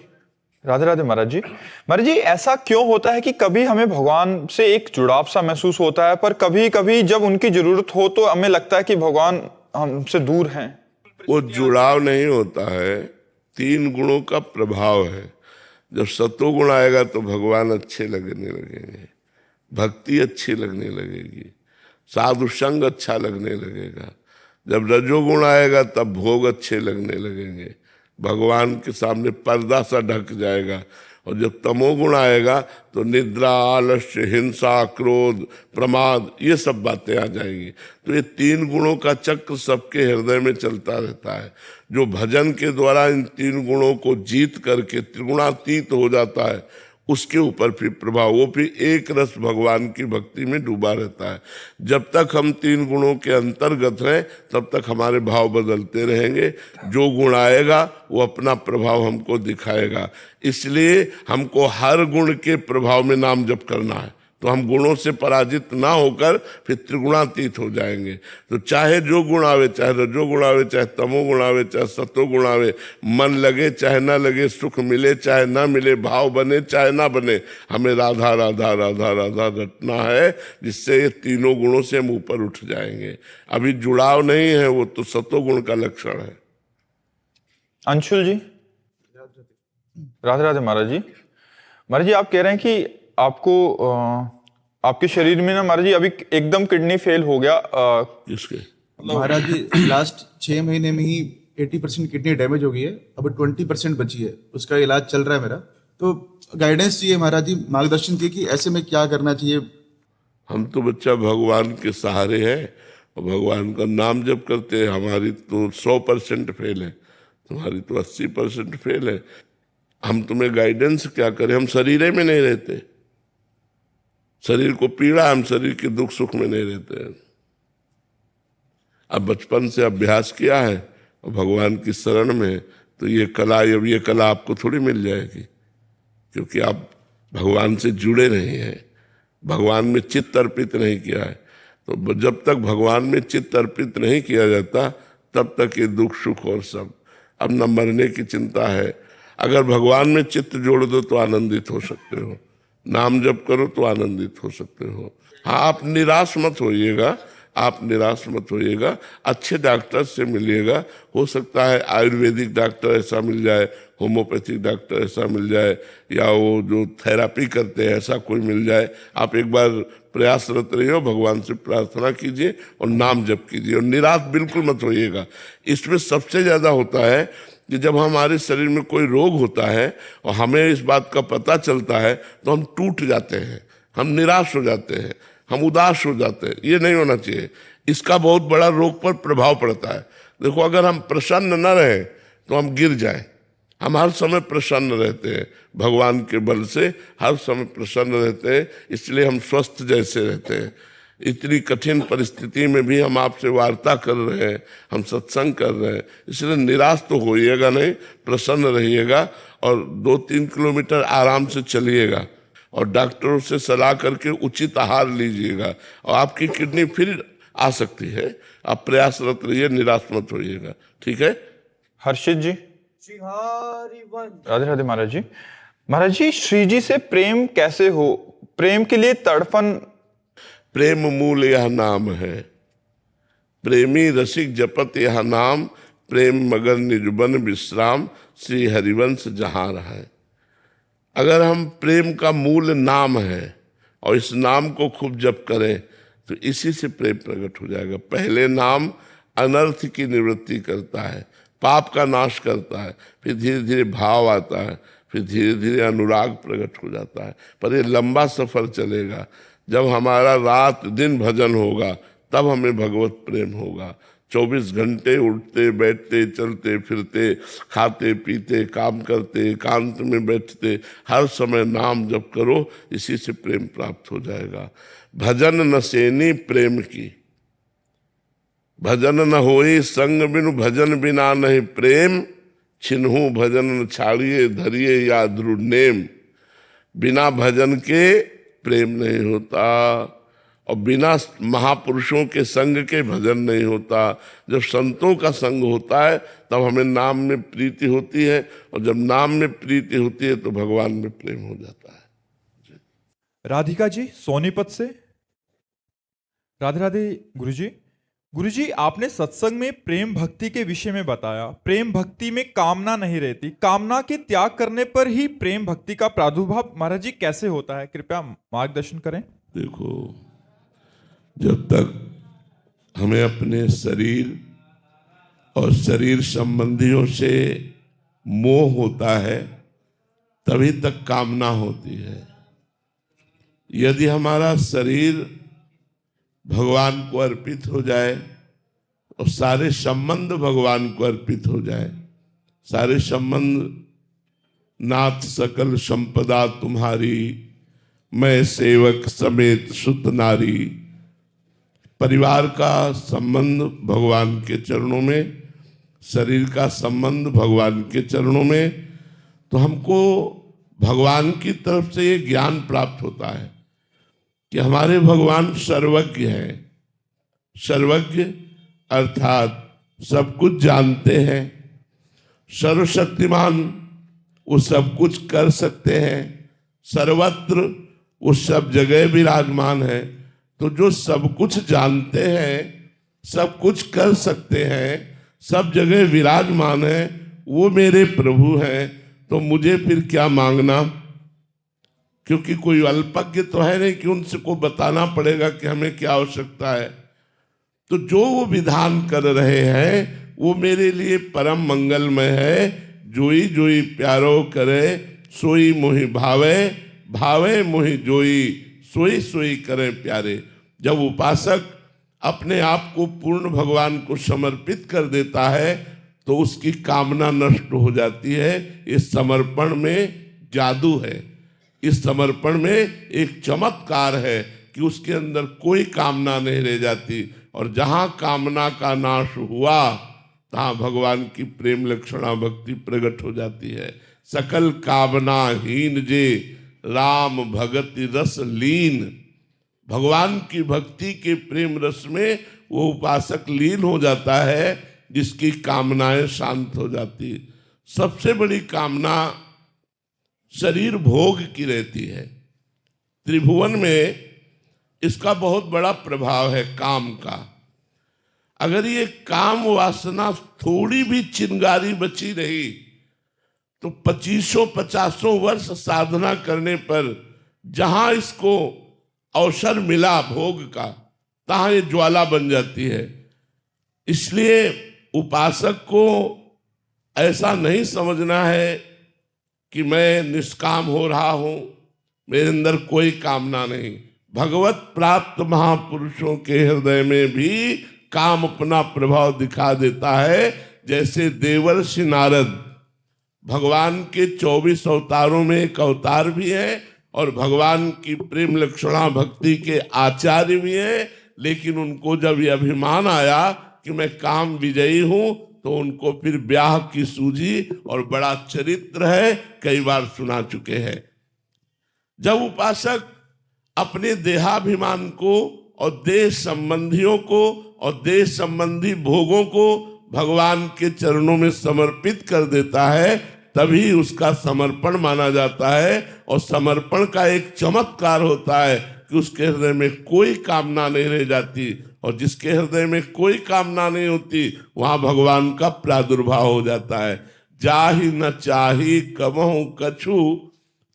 राधे राधे महाराज जी। महाराज जी, ऐसा क्यों होता है कि कभी हमें भगवान से एक जुड़ाव सा महसूस होता है, पर कभी कभी जब उनकी जरूरत हो तो हमें लगता है कि भगवान हमसे दूर हैं? वो जुड़ाव नहीं होता है, 3 गुणों का प्रभाव है। जब सतोगुण आएगा तो भगवान अच्छे लगने लगेंगे, भक्ति अच्छी लगने लगेगी, साधु संग अच्छा लगने लगेगा। जब रजोगुण आएगा तब भोग अच्छे लगने लगेंगे, भगवान के सामने पर्दा सा ढक जाएगा। और जब तमोगुण आएगा तो निद्रा, आलस्य, हिंसा, क्रोध, प्रमाद ये सब बातें आ जाएंगी। तो ये 3 गुणों का चक्र सबके हृदय में चलता रहता है। जो भजन के द्वारा इन 3 गुणों को जीत करके त्रिगुणातीत हो जाता है उसके ऊपर फिर प्रभाव, वो फिर एक रस भगवान की भक्ति में डूबा रहता है। जब तक हम 3 गुणों के अंतर्गत हैं तब तक हमारे भाव बदलते रहेंगे। जो गुण आएगा वो अपना प्रभाव हमको दिखाएगा। इसलिए हमको हर गुण के प्रभाव में नाम जप करना है, तो हम गुणों से पराजित ना होकर फिर त्रिगुणातीत हो जाएंगे। तो चाहे जो गुण आवे, चाहे रजोगुण आवे, चाहे तमोगुण आवे, चाहे सतोगुण आवे, मन लगे चाहे ना लगे, सुख मिले चाहे ना मिले, भाव बने चाहे ना बने, हमें राधा राधा राधा राधा रटना है, जिससे ये 3 गुणों से हम ऊपर उठ जाएंगे। अभी जुड़ाव नहीं है, वो तो सतोगुण का लक्षण है। अंशुल जी। राधे राधे महाराज जी। महाराज जी, आप कह रहे हैं कि आपको आपके शरीर में ना महाराज जी अभी एकदम किडनी फेल हो गया। किसके? महाराज जी लास्ट 6 महीने में ही 80% किडनी डैमेज हो गई है, अब 20% बची है, उसका इलाज चल रहा है मेरा। तो गाइडेंस चाहिए महाराज जी, मार्गदर्शन चाहिए कि ऐसे में क्या करना चाहिए। हम तो बच्चा भगवान के सहारे हैं और भगवान का नाम जप करते हैं। हमारी तो 100% फेल है, तुम्हारी तो 80% फेल है। हम तुम्हें गाइडेंस क्या करें, हम शरीर में नहीं रहते, शरीर को पीड़ा, हम शरीर के दुख सुख में नहीं रहते हैं। अब बचपन से अभ्यास किया है और भगवान की शरण में, तो ये कला आपको थोड़ी मिल जाएगी, क्योंकि आप भगवान से जुड़े नहीं हैं, भगवान में चित्त अर्पित नहीं किया है। तो जब तक भगवान में चित्त अर्पित नहीं किया जाता तब तक ये दुख सुख और सब। अब न मरने की चिंता है, अगर भगवान में चित्त जोड़ दो तो आनंदित हो सकते हो, नाम जप करो तो आनंदित हो सकते हो। हाँ, आप निराश मत होइएगा, आप निराश मत होइएगा, अच्छे डॉक्टर से मिलिएगा। हो सकता है आयुर्वेदिक डॉक्टर ऐसा मिल जाए, होम्योपैथिक डॉक्टर ऐसा मिल जाए, या वो जो थेरापी करते हैं ऐसा कोई मिल जाए। आप एक बार प्रयासरत रहिए, भगवान से प्रार्थना कीजिए और नाम जप कीजिए, और निराश बिल्कुल मत होइएगा। इसमें सबसे ज़्यादा होता है कि जब हमारे शरीर में कोई रोग होता है और हमें इस बात का पता चलता है तो हम टूट जाते हैं, हम निराश हो जाते हैं, हम उदास हो जाते हैं। ये नहीं होना चाहिए। इसका बहुत बड़ा रोग पर प्रभाव पड़ता है। देखो, अगर हम प्रसन्न न रहें तो हम गिर जाएं। हम हर समय प्रसन्न रहते हैं, भगवान के बल से हर समय प्रसन्न रहते हैं, इसलिए हम स्वस्थ जैसे रहते हैं। इतनी कठिन परिस्थिति में भी हम आपसे वार्ता कर रहे हैं, हम सत्संग कर रहे हैं, इसलिए निराश तो होइएगा नहीं, प्रसन्न रहिएगा और 2-3 किलोमीटर आराम से चलिएगा और डॉक्टरों से सलाह करके उचित आहार लीजिएगा और आपकी किडनी फिर आ सकती है। आप प्रयासरत रहिए, निराश मत होइएगा। ठीक है। हर्षित जी, राधे राधे महाराज जी। महाराज जी, श्री जी से प्रेम कैसे हो? प्रेम के लिए तड़फन। प्रेम मूल यह नाम है, प्रेमी रसिक जपत यह नाम, प्रेम मगर निजुबन विश्राम, श्री हरिवंश जहाँ रहा। अगर हम प्रेम का मूल नाम है और इस नाम को खूब जप करें तो इसी से प्रेम प्रकट हो जाएगा। पहले नाम अनर्थ की निवृत्ति करता है, पाप का नाश करता है, फिर धीरे धीरे भाव आता है, फिर धीरे धीरे अनुराग प्रकट हो जाता है। पर ये लंबा सफर चलेगा। जब हमारा रात दिन भजन होगा तब हमें भगवत प्रेम होगा। 24 घंटे उठते बैठते चलते फिरते खाते पीते काम करते एकांत में बैठते हर समय नाम जप करो, इसी से प्रेम प्राप्त हो जाएगा। भजन न सेनी प्रेम की, भजन न होई संग बिनु, भजन बिना नहीं प्रेम, छिन्हू भजन न छाड़िए धरिए या दृढ़ नेम। बिना भजन के प्रेम नहीं होता और बिना महापुरुषों के संग के भजन नहीं होता। जब संतों का संग होता है तब हमें नाम में प्रीति होती है, और जब नाम में प्रीति होती है तो भगवान में प्रेम हो जाता है। राधिका जी सोनीपत से। राधे राधे गुरुजी। गुरुजी, आपने सत्संग में प्रेम भक्ति के विषय में बताया। प्रेम भक्ति में कामना नहीं रहती, कामना के त्याग करने पर ही प्रेम भक्ति का प्रादुर्भाव महाराज जी कैसे होता है? कृपया मार्गदर्शन करें। देखो, जब तक हमें अपने शरीर और शरीर संबंधियों से मोह होता है तभी तक कामना होती है। यदि हमारा शरीर भगवान को अर्पित हो जाए और सारे संबंध भगवान को अर्पित हो जाए, सारे संबंध, नाथ सकल संपदा तुम्हारी, मैं सेवक समेत सुत नारी, परिवार का संबंध भगवान के चरणों में, शरीर का संबंध भगवान के चरणों में, तो हमको भगवान की तरफ से ये ज्ञान प्राप्त होता है कि हमारे भगवान सर्वज्ञ हैं। सर्वज्ञ अर्थात सब कुछ जानते हैं, सर्वशक्तिमान, वो सब कुछ कर सकते हैं, सर्वत्र वो सब जगह विराजमान है। तो जो सब कुछ जानते हैं, सब कुछ कर सकते हैं, सब जगह विराजमान है, वो मेरे प्रभु हैं, तो मुझे फिर क्या मांगना? क्योंकि कोई अल्पज्ञ तो है नहीं कि उनसे को बताना पड़ेगा कि हमें क्या आवश्यकता है। तो जो वो विधान कर रहे हैं वो मेरे लिए परम मंगलमय है। जोई जोई प्यारो करे सोई मोहि भावे, भावे मोहि जोई सोई सोई करे प्यारे। जब उपासक अपने आप को पूर्ण भगवान को समर्पित कर देता है तो उसकी कामना नष्ट हो जाती है। इस समर्पण में जादू है, इस समर्पण में एक चमत्कार है कि उसके अंदर कोई कामना नहीं रह जाती, और जहां कामना का नाश हुआ तहां भगवान की प्रेम लक्षणा भक्ति प्रकट हो जाती है। सकल कामना हीन जे राम भगति रस लीन, भगवान की भक्ति के प्रेम रस में वो उपासक लीन हो जाता है, जिसकी कामनाएं शांत हो जाती। सबसे बड़ी कामना शरीर भोग की रहती है। त्रिभुवन में इसका बहुत बड़ा प्रभाव है काम का। अगर ये काम वासना थोड़ी भी चिंगारी बची रही तो 2500-50 वर्ष साधना करने पर जहां इसको अवसर मिला भोग का, तहां ये ज्वाला बन जाती है। इसलिए उपासक को ऐसा नहीं समझना है कि मैं निष्काम हो रहा हूं, मेरे अंदर कोई कामना नहीं। भगवत प्राप्त महापुरुषों के हृदय में भी काम अपना प्रभाव दिखा देता है। जैसे देवर्षि नारद भगवान के 24 अवतारों में एक अवतार भी है और भगवान की प्रेम लक्षणा भक्ति के आचार्य भी है, लेकिन उनको जब यह अभिमान आया कि मैं काम विजयी हूं तो उनको फिर ब्याह की सूझी और बड़ा चरित्र है, कई बार सुना चुके हैं। जब उपासक अपने देहाभिमान को और देह संबंधियों को और देह संबंधी भोगों को भगवान के चरणों में समर्पित कर देता है, तभी उसका समर्पण माना जाता है। और समर्पण का एक चमत्कार होता है कि उसके हृदय में कोई कामना नहीं रह जाती, और जिसके हृदय में कोई कामना नहीं होती वहां भगवान का प्रादुर्भाव हो जाता है। जाहि न चाही कबहु कछु,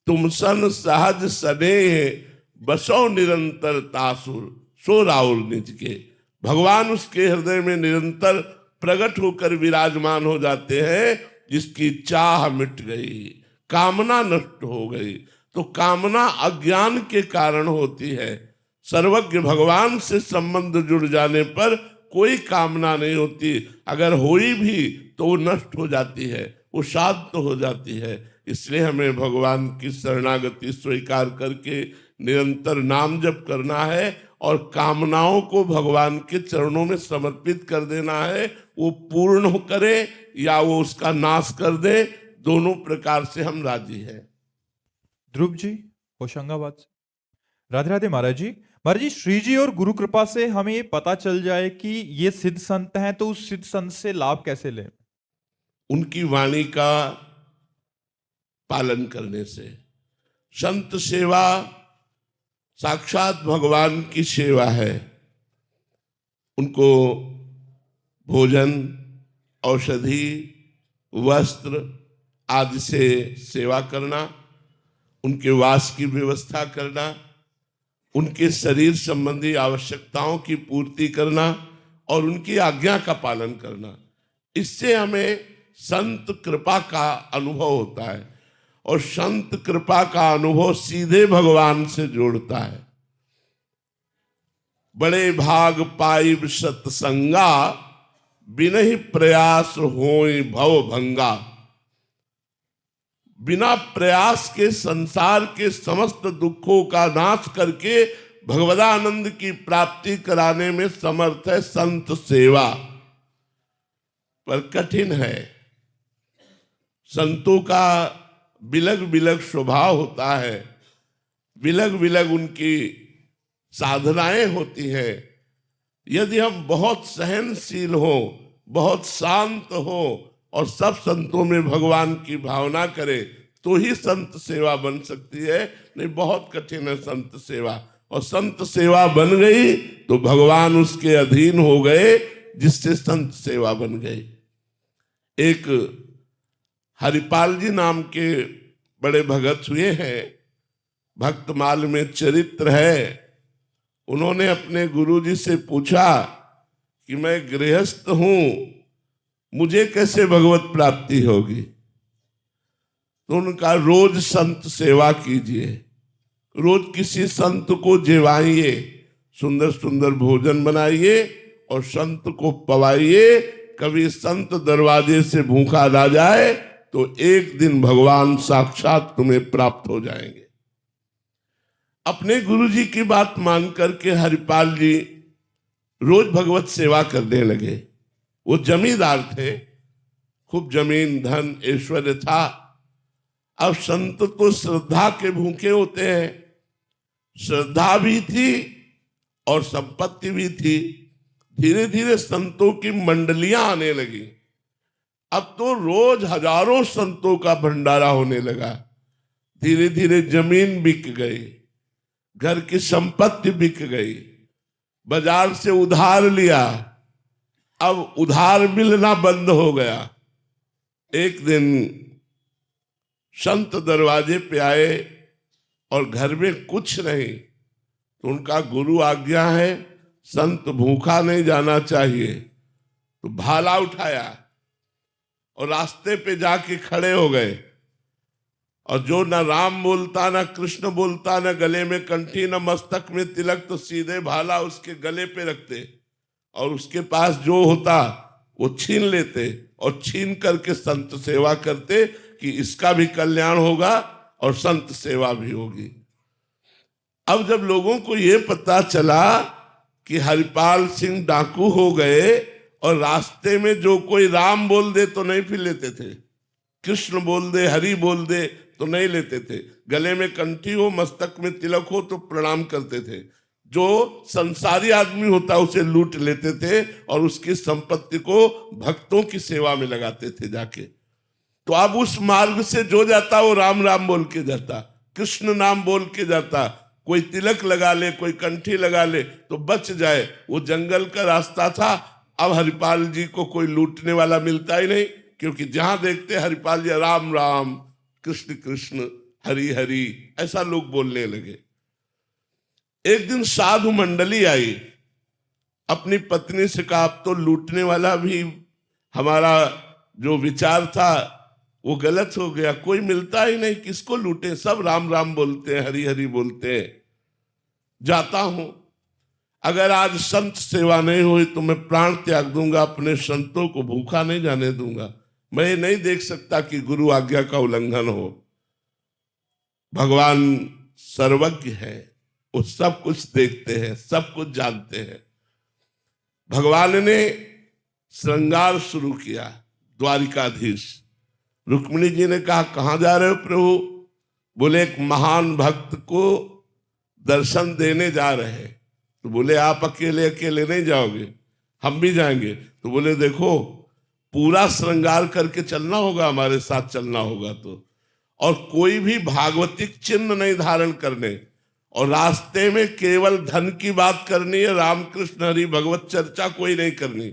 तुम सन सहज स्नेह, बसो निरंतर तासुर, सो राउर निज के। भगवान उसके हृदय में निरंतर प्रकट होकर विराजमान हो जाते हैं, जिसकी चाह मिट गई, कामना नष्ट हो गई। तो कामना अज्ञान के कारण होती है। सर्वज्ञ भगवान से संबंध जुड़ जाने पर कोई कामना नहीं होती। अगर हुई भी तो वो नष्ट हो जाती है, वो शांत हो जाती है। इसलिए हमें भगवान की शरणागति स्वीकार करके निरंतर नाम जप करना है और कामनाओं को भगवान के चरणों में समर्पित कर देना है। वो पूर्ण करे या वो उसका नाश कर दे, दोनों प्रकार से हम राजी हैं। ध्रुव जी होशंगाबाद से। राधे राधे महाराज जी। महाराज जी, श्री जी और गुरु कृपा से हमें ये पता चल जाए कि ये सिद्ध संत हैं, तो उस सिद्ध संत से लाभ कैसे लें? उनकी वाणी का पालन करने से। संत सेवा साक्षात भगवान की सेवा है। उनको भोजन, औषधि, वस्त्र आदि से सेवा करना, उनके वास की व्यवस्था करना, उनके शरीर संबंधी आवश्यकताओं की पूर्ति करना और उनकी आज्ञा का पालन करना, इससे हमें संत कृपा का अनुभव होता है। और संत कृपा का अनुभव सीधे भगवान से जोड़ता है। बड़े भाग पाइब सत्संगा, बिनहि प्रयास होय भव भंगा। बिना प्रयास के संसार के समस्त दुखों का नाश करके भगवदानंद की प्राप्ति कराने में समर्थ है संत सेवा। पर कठिन है। संतों का बिलग बिलग स्वभाव होता है, बिलग बिलग उनकी साधनाएं होती हैं। यदि हम बहुत सहनशील हो, बहुत शांत हो और सब संतों में भगवान की भावना करें तो ही संत सेवा बन सकती है। नहीं, बहुत कठिन है संत सेवा। और संत सेवा बन गई तो भगवान उसके अधीन हो गए, जिससे संत सेवा बन गई। एक हरिपाल जी नाम के बड़े भगत हुए हैं, भक्तमाल में चरित्र है। उन्होंने अपने गुरुजी से पूछा कि मैं गृहस्थ हूं, मुझे कैसे भगवत प्राप्ति होगी? तो उनका रोज संत सेवा कीजिए, रोज किसी संत को जेवाइए, सुंदर सुंदर भोजन बनाइए और संत को पवाइए। कभी संत दरवाजे से भूखा ना जाए तो एक दिन भगवान साक्षात तुम्हें प्राप्त हो जाएंगे। अपने गुरुजी की बात मान करके हरिपाल जी रोज भगवत सेवा करने लगे। वो जमींदार थे, खूब जमीन धन ऐश्वर्य था। अब संत तो श्रद्धा के भूखे होते हैं, श्रद्धा भी थी और संपत्ति भी थी। धीरे धीरे संतों की मंडलियां आने लगी। अब तो रोज हजारों संतों का भंडारा होने लगा। धीरे धीरे जमीन बिक गई, घर की संपत्ति बिक गई, बाजार से उधार लिया, अब उधार मिलना बंद हो गया। एक दिन संत दरवाजे पे आए और घर में कुछ नहीं, तो उनका गुरु आज्ञा है संत भूखा नहीं जाना चाहिए, तो भाला उठाया और रास्ते पे जाके खड़े हो गए। और जो न राम बोलता न कृष्ण बोलता, न गले में कंठी न मस्तक में तिलक, तो सीधे भाला उसके गले पे रखते और उसके पास जो होता वो छीन लेते और छीन करके संत सेवा करते कि इसका भी कल्याण होगा और संत सेवा भी होगी। अब जब लोगों को ये पता चला कि हरिपाल सिंह डाकू हो गए और रास्ते में जो कोई राम बोल दे तो नहीं फिर लेते थे, कृष्ण बोल दे, हरि बोल दे तो नहीं लेते थे, गले में कंठी हो मस्तक में तिलक हो तो प्रणाम करते थे, जो संसारी आदमी होता उसे लूट लेते थे और उसकी संपत्ति को भक्तों की सेवा में लगाते थे जाके। तो अब उस मार्ग से जो जाता वो राम राम बोल के जाता, कृष्ण नाम बोल के जाता, कोई तिलक लगा ले, कोई कंठी लगा ले तो बच जाए। वो जंगल का रास्ता था। अब हरिपाल जी को कोई लूटने वाला मिलता ही नहीं, क्योंकि जहां देखते हरिपाल जी राम राम, कृष्ण कृष्ण, हरि हरि, ऐसा लोग बोलने लगे। एक दिन साधु मंडली आई, अपनी पत्नी से कहा अब तो लूटने वाला भी हमारा जो विचार था वो गलत हो गया, कोई मिलता ही नहीं, किसको लूटे, सब राम राम बोलते हैं, हरि हरि बोलते हैं। जाता हूं, अगर आज संत सेवा नहीं हुई तो मैं प्राण त्याग दूंगा, अपने संतों को भूखा नहीं जाने दूंगा। मैं ये नहीं देख सकता कि गुरु आज्ञा का उल्लंघन हो। भगवान सर्वज्ञ है, वो सब कुछ देखते हैं, सब कुछ जानते हैं। भगवान ने श्रृंगार शुरू किया। द्वारिकाधीश रुक्मिणी जी ने कहा कहां जा रहे हो प्रभु? बोले एक महान भक्त को दर्शन देने जा रहे हैं। तो बोले आप अकेले अकेले नहीं जाओगे, हम भी जाएंगे। तो बोले देखो पूरा श्रृंगार करके चलना होगा, हमारे साथ चलना होगा तो, और कोई भी भागवतिक चिन्ह नहीं धारण करने, और रास्ते में केवल धन की बात करनी है, रामकृष्ण हरि भगवत चर्चा कोई नहीं करनी।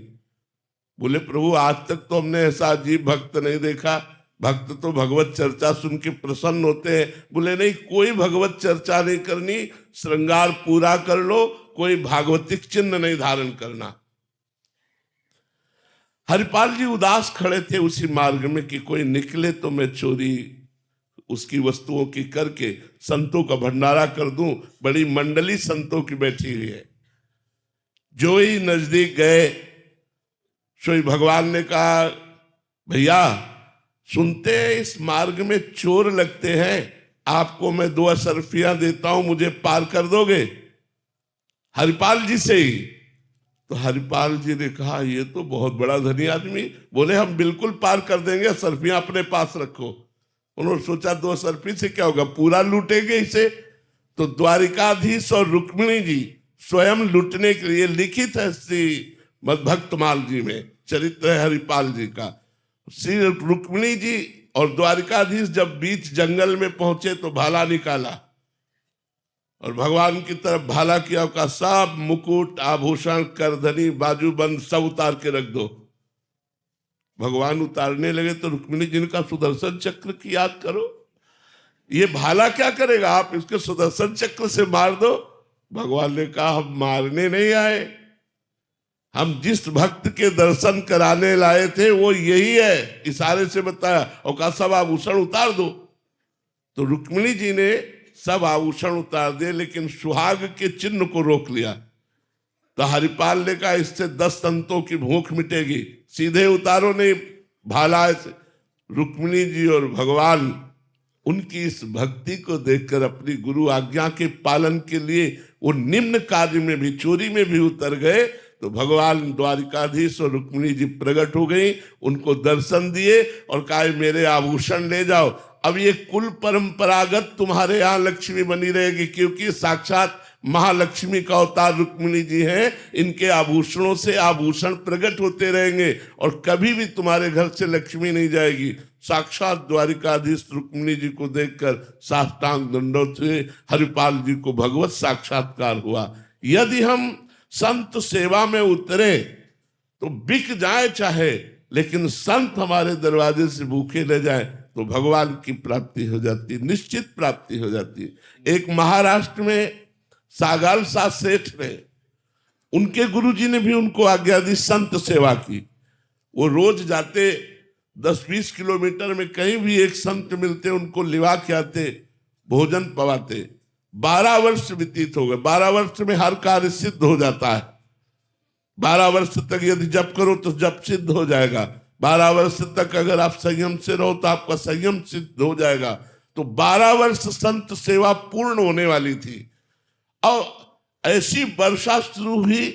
बोले प्रभु आज तक तो हमने ऐसा अजीब भक्त नहीं देखा, भक्त तो भगवत चर्चा सुन के प्रसन्न होते हैं। बोले नहीं, कोई भगवत चर्चा नहीं करनी, श्रृंगार पूरा कर लो, कोई भागवतिक चिन्ह नहीं धारण करना। हरिपाल जी उदास खड़े थे उसी मार्ग में कि कोई निकले तो मैं चोरी उसकी वस्तुओं की करके संतों का भंडारा कर दूं। बड़ी मंडली संतों की बैठी हुई है। जो ही नजदीक गए सोई भगवान ने कहा भैया सुनते हैं इस मार्ग में चोर लगते हैं, आपको मैं 2 अशर्फियां देता हूं, मुझे पार कर दोगे? हरिपाल जी से ही। तो हरिपाल जी ने कहा ये तो बहुत बड़ा धनी आदमी। बोले हम बिल्कुल पार कर देंगे, अशर्फियां अपने पास रखो। उन्होंने सोचा 2 अशर्फी से क्या होगा, पूरा लूटेंगे इसे। तो द्वारिकाधीश और रुक्मिणी जी स्वयं लूटने के लिए लिखित है श्री भक्तमाल जी में, चरित्र है हरिपाल जी का। श्री रुक्मिणी जी और द्वारिकाधीश जब बीच जंगल में पहुंचे तो भाला निकाला और भगवान की तरफ भाला किया, का सब मुकुट आभूषण करधनी बाजूबंद सब उतार के रख दो। भगवान उतारने लगे तो रुक्मिणी जी ने कहा सुदर्शन चक्र की याद करो, ये भाला क्या करेगा, आप इसके सुदर्शन चक्र से मार दो। भगवान ने कहा हम मारने नहीं आए, हम जिस भक्त के दर्शन कराने लाए थे वो यही है, इशारे से बताया और कहा सब आभूषण उतार दो। तो रुक्मिणी जी ने सब आभूषण उतार दिए, लेकिन सुहाग के चिन्ह को रोक लिया। तो हरिपाल ने कहा इससे 10 संतों की भूख मिटेगी, सीधे उतारो नहीं भाला से। रुक्मिणी जी और भगवान उनकी इस भक्ति को देखकर अपनी गुरु आज्ञा के पालन के लिए वो निम्न कार्य में भी, चोरी में भी उतर गए। तो भगवान द्वारिकाधीश और रुक्मिणी जी प्रकट हो गई, उनको दर्शन दिए और कहा मेरे आभूषण ले जाओ। अब ये कुल परंपरागत तुम्हारे यहाँ लक्ष्मी बनी रहेगी, क्योंकि साक्षात महालक्ष्मी का अवतार रुक्मिणी जी हैं, इनके आभूषणों से आभूषण प्रकट होते रहेंगे और कभी भी तुम्हारे घर से लक्ष्मी नहीं जाएगी। साक्षात द्वारिकाधीश रुक्मिणी जी को देखकर साष्टांग दंडोत हुए, हरिपाल जी को भगवत साक्षात्कार हुआ। यदि हम संत सेवा में उतरे तो बिक जाए चाहे, लेकिन संत हमारे दरवाजे से भूखे ले जाए तो भगवान की प्राप्ति हो जाती, निश्चित प्राप्ति हो जाती। एक महाराष्ट्र में सागालसा सेठ ने, उनके गुरुजी ने भी उनको आज्ञा दी संत सेवा की। वो रोज जाते 10-20 किलोमीटर में कहीं भी एक संत मिलते, उनको लिवा के आते, भोजन पवाते। 12 वर्ष व्यतीत हो गए। 12 वर्ष में हर कार्य सिद्ध हो जाता है। 12 वर्ष तक यदि जप करो तो जप सिद्ध हो जाएगा। 12 वर्ष तक अगर आप संयम से रहो तो आपका संयम सिद्ध हो जाएगा। तो 12 वर्ष संत सेवा पूर्ण होने वाली थी और ऐसी वर्षा शुरू हुई।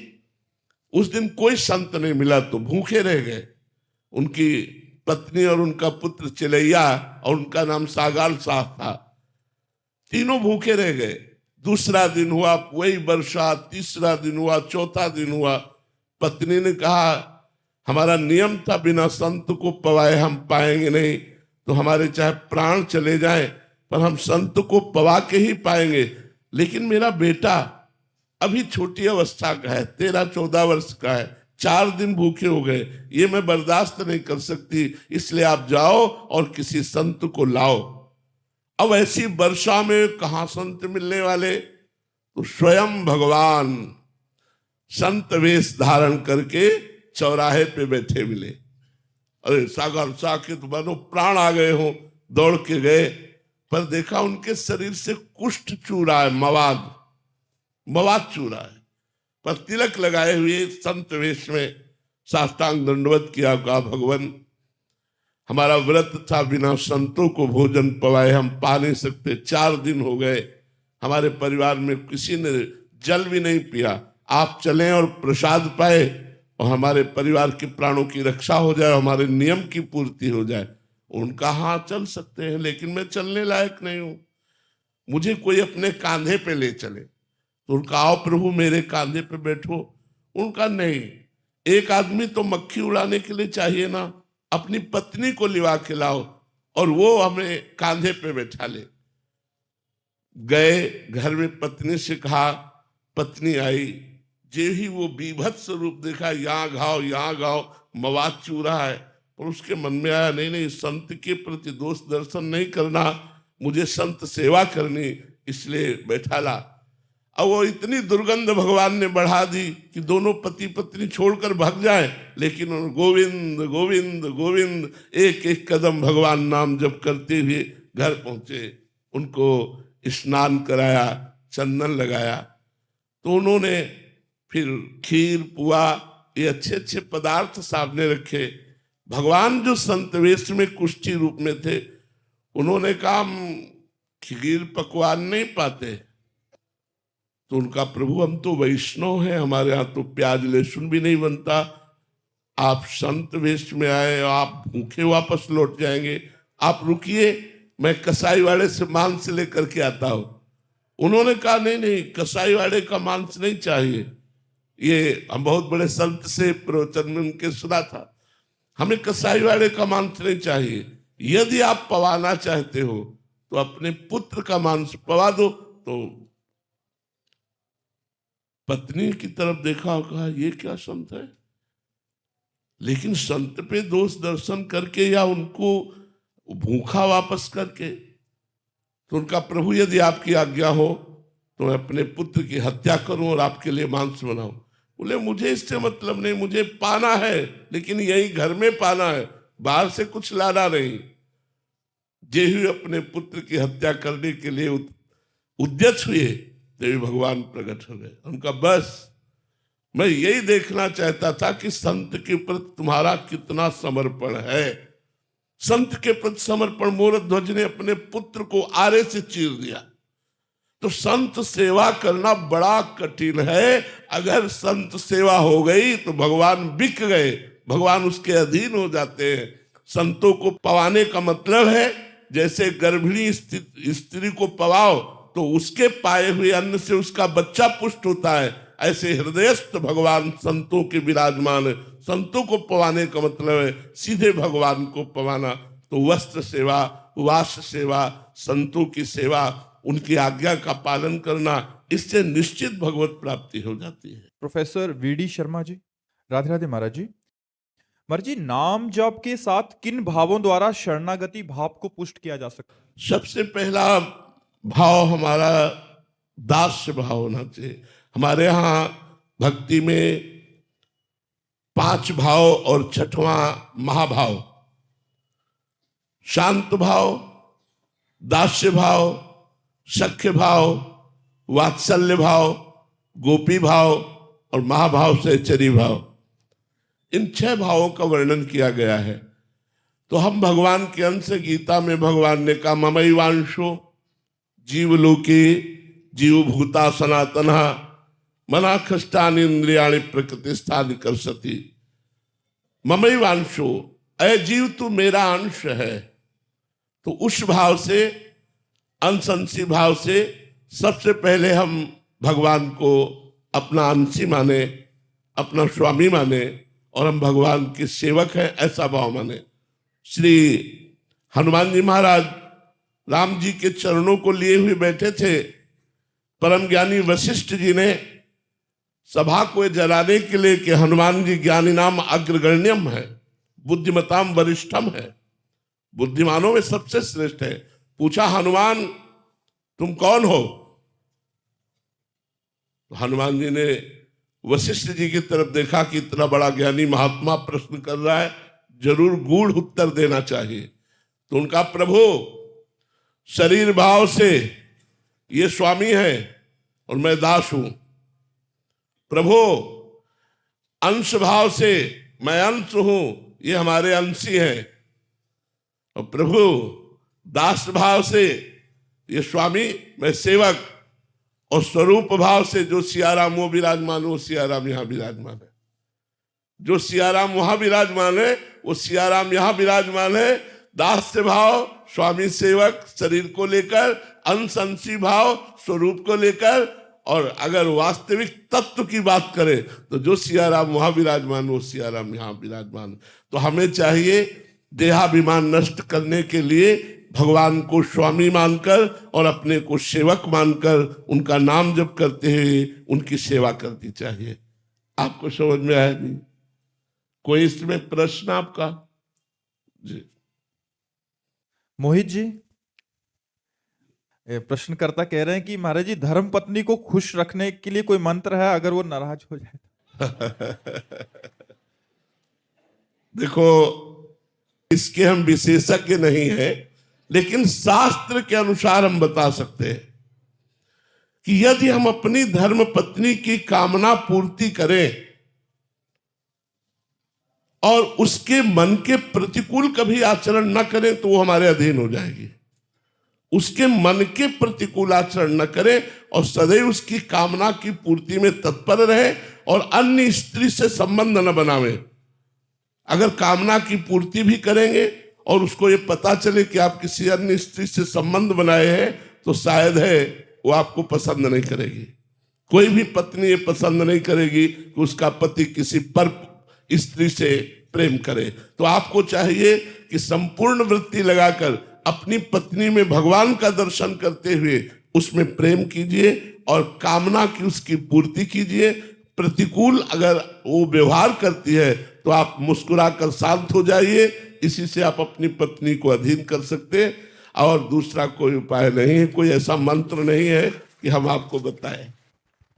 उस दिन कोई संत नहीं मिला तो भूखे रह गए। उनकी पत्नी और उनका पुत्र चिलैया और उनका नाम सागाल साह था, तीनों भूखे रह गए। दूसरा दिन हुआ वही वर्षा, तीसरा दिन हुआ, चौथा दिन हुआ। पत्नी ने कहा हमारा नियम था बिना संत को पवाए हम पाएंगे नहीं, तो हमारे चाहे प्राण चले जाएं पर हम संत को पवा के ही पाएंगे। लेकिन मेरा बेटा अभी छोटी अवस्था का है, 13-14 वर्ष का है, 4 दिन भूखे हो गए, ये मैं बर्दाश्त नहीं कर सकती, इसलिए आप जाओ और किसी संत को लाओ। अब ऐसी वर्षा में कहां संत मिलने वाले, तो स्वयं भगवान संत वेश धारण करके चौराहे पे बैठे मिले। अरे सागर सा के तो मानो प्राण आ गए हो, दौड़ के गए, पर देखा उनके शरीर से कुष्ठ चू रहा है, मवाद चू रहा है, पर तिलक लगाए हुए संत वेश में साष्टांग दंडवत किया। कहा भगवान हमारा व्रत था, बिना संतों को भोजन पवाए हम पा नहीं सकते। 4 दिन हो गए, हमारे परिवार में किसी ने जल भी नहीं पिया। आप चलें और प्रसाद पाए और हमारे परिवार के प्राणों की रक्षा हो जाए, हमारे नियम की पूर्ति हो जाए। उनका हाँ चल सकते हैं, लेकिन मैं चलने लायक नहीं हूं, मुझे कोई अपने कांधे पे ले चले। तो उनका आओ प्रभु मेरे कांधे पे बैठो। उनका नहीं, एक आदमी तो मक्खी उड़ाने के लिए चाहिए ना, अपनी पत्नी को लिवा के लाओ और वो हमें कांधे पे बैठा ले। गए, घर में पत्नी से कहा, पत्नी आई, जे ही वो बीभत्स रूप देखा, यहाँ घाव मवाद चू रहा है, और उसके मन में आया नहीं संत के प्रति दोष दर्शन नहीं करना, मुझे संत सेवा करनी, इसलिए बैठा ला। अब वो इतनी दुर्गंध भगवान ने बढ़ा दी कि दोनों पति पत्नी छोड़कर भाग जाए, लेकिन उन्होंने गोविंद गोविंद गोविंद एक एक कदम भगवान नाम जप करते हुए घर पहुंचे। उनको स्नान कराया, चंदन लगाया, तो उन्होंने फिर खीर पुआ ये अच्छे अच्छे पदार्थ सामने रखे। भगवान जो संत वेश में कुष्ठी रूप में थे, उन्होंने कहा खीर पकवान नहीं पाते। तो उनका प्रभु हम तो वैष्णव हैं, हमारे यहाँ तो प्याज लहसुन भी नहीं बनता, आप संत वेश में आए, आप भूखे वापस लौट जाएंगे, आप रुकिए, मैं कसाई वाले से मांस लेकर के आता हूं। उन्होंने कहा नहीं कसाई वाले का मांस नहीं चाहिए, ये हम बहुत बड़े संत से प्रवचन में उनके सुना था, हमें कसाई वाले का मांस नहीं चाहिए। यदि आप पवाना चाहते हो तो अपने पुत्र का मांस पवा दो। तो पत्नी की तरफ देखा और कहा ये क्या संत है, लेकिन संत पे दोष दर्शन करके या उनको भूखा वापस करके। तो उनका प्रभु यदि आपकी आज्ञा हो तो मैं अपने पुत्र की हत्या करूं और आपके लिए मांस बनाऊं। बोले मुझे इससे मतलब नहीं, मुझे पाना है, लेकिन यही घर में पाना है, बाहर से कुछ लाना नहीं। जे ही अपने पुत्र की हत्या करने के लिए उद्यत हुए, देवी भगवान प्रकट हो गए। उनका बस मैं यही देखना चाहता था कि संत के प्रति तुम्हारा कितना समर्पण है। संत के प्रति समर्पण, मोरध्वज ने अपने पुत्र को आरे से चीर दिया। तो संत सेवा करना बड़ा कठिन है। अगर संत सेवा हो गई तो भगवान बिक गए, भगवान उसके अधीन हो जाते हैं। संतों को पवाने का मतलब है जैसे गर्भिणी स्त्री को पवाओ तो उसके पाए हुए अन्न से उसका बच्चा पुष्ट होता है। ऐसे हृदयस्थ भगवान संतों के विराजमान है। संतों को पवाने का मतलब है सीधे भगवान को पवाना। तो वस्त्र सेवा, वास सेवा, संतों की सेवा, उनकी आज्ञा का पालन करना, इससे निश्चित भगवत प्राप्ति हो जाती है। प्रोफेसर वीडी शर्मा जी, राधे राधे महाराज जी। महाराज जी, नाम जप के साथ किन भावों द्वारा शरणागति भाव को पुष्ट किया जा सकता है? सबसे पहला भाव हमारा दास्य भाव होना चाहिए। हमारे यहाँ भक्ति में 5 भाव और 6वां महाभाव शांत भाव, दास्य भाव, सख्य भाव, वात्सल्य भाव, गोपी भाव और महाभाव सहचरी भाव, इन 6 भावों का वर्णन किया गया है। तो हम भगवान के अंश, गीता में भगवान ने कहा ममैवांशो जीवलोके जीवभूता सनातना मना खष्टानि इंद्रियाणि प्रकृतिस्थानि कर्षति। ममैवांशो, अय जीव तू मेरा अंश है। तो उस भाव से, अंशी भाव से सबसे पहले हम भगवान को अपना अंशी माने, अपना स्वामी माने और हम भगवान के सेवक हैं, ऐसा भाव माने। श्री हनुमान जी महाराज राम जी के चरणों को लिए हुए बैठे थे। परम ज्ञानी वशिष्ठ जी ने सभा को जलाने के लिए कि हनुमान जी ज्ञानी नाम अग्रगण्यम है, बुद्धिमताम वरिष्ठम है, बुद्धिमानों में सबसे श्रेष्ठ है। पूछा हनुमान तुम कौन हो? तो हनुमान जी ने वशिष्ठ जी की तरफ देखा कि इतना बड़ा ज्ञानी महात्मा प्रश्न कर रहा है, जरूर गूढ़ उत्तर देना चाहिए। तो उनका प्रभु शरीर भाव से ये स्वामी है और मैं दास हूं। प्रभु अंश भाव से मैं अंश हूं, ये हमारे अंशी हैं। और प्रभु दास भाव से ये स्वामी, मैं सेवक। और स्वरूप भाव से जो सियाराम वो विराजमान, वो सियाराम यहां विराजमान है। जो सियाराम वहां विराजमान है, वो सियाराम यहां विराजमान है। दास्य भाव स्वामी सेवक शरीर को लेकर, अंश अंशी भाव स्वरूप को लेकर, और अगर वास्तविक तत्व की बात करें तो जो सियाराम वहां विराजमान, वो सियाराम यहां विराजमान। तो हमें चाहिए देहाभिमान नष्ट करने के लिए भगवान को स्वामी मानकर और अपने को सेवक मानकर उनका नाम जप करते हुए उनकी सेवा करनी चाहिए। आपको समझ में आया जी? कोई इसमें प्रश्न आपका? जी मोहित जी, प्रश्नकर्ता कह रहे हैं कि महाराज जी, धर्म पत्नी को खुश रखने के लिए कोई मंत्र है अगर वो नाराज हो जाए? देखो, इसके हम विशेषज्ञ नहीं हैं, लेकिन शास्त्र के अनुसार हम बता सकते हैं कि यदि हम अपनी धर्म पत्नी की कामना पूर्ति करें और उसके मन के प्रतिकूल कभी आचरण न करें तो वो हमारे अधीन हो जाएगी। उसके मन के प्रतिकूल आचरण न करें और सदैव उसकी कामना की पूर्ति में तत्पर रहे और अन्य स्त्री से संबंध न बनावे। अगर कामना की पूर्ति भी करेंगे और उसको ये पता चले कि आप किसी अन्य स्त्री से संबंध बनाए हैं, तो शायद है वो आपको पसंद नहीं करेगी। कोई भी पत्नी ये पसंद नहीं करेगी कि उसका पति किसी पर स्त्री से प्रेम करे। तो आपको चाहिए कि संपूर्ण वृत्ति लगाकर अपनी पत्नी में भगवान का दर्शन करते हुए उसमें प्रेम कीजिए और कामना की उसकी पूर्ति कीजिए। प्रतिकूल अगर वो व्यवहार करती है तो आप मुस्कुराकर शांत हो जाइए। इसी से आप अपनी पत्नी को अधीन कर सकते हैं और दूसरा कोई उपाय नहीं है, कोई ऐसा मंत्र नहीं है कि हम आपको बताएं।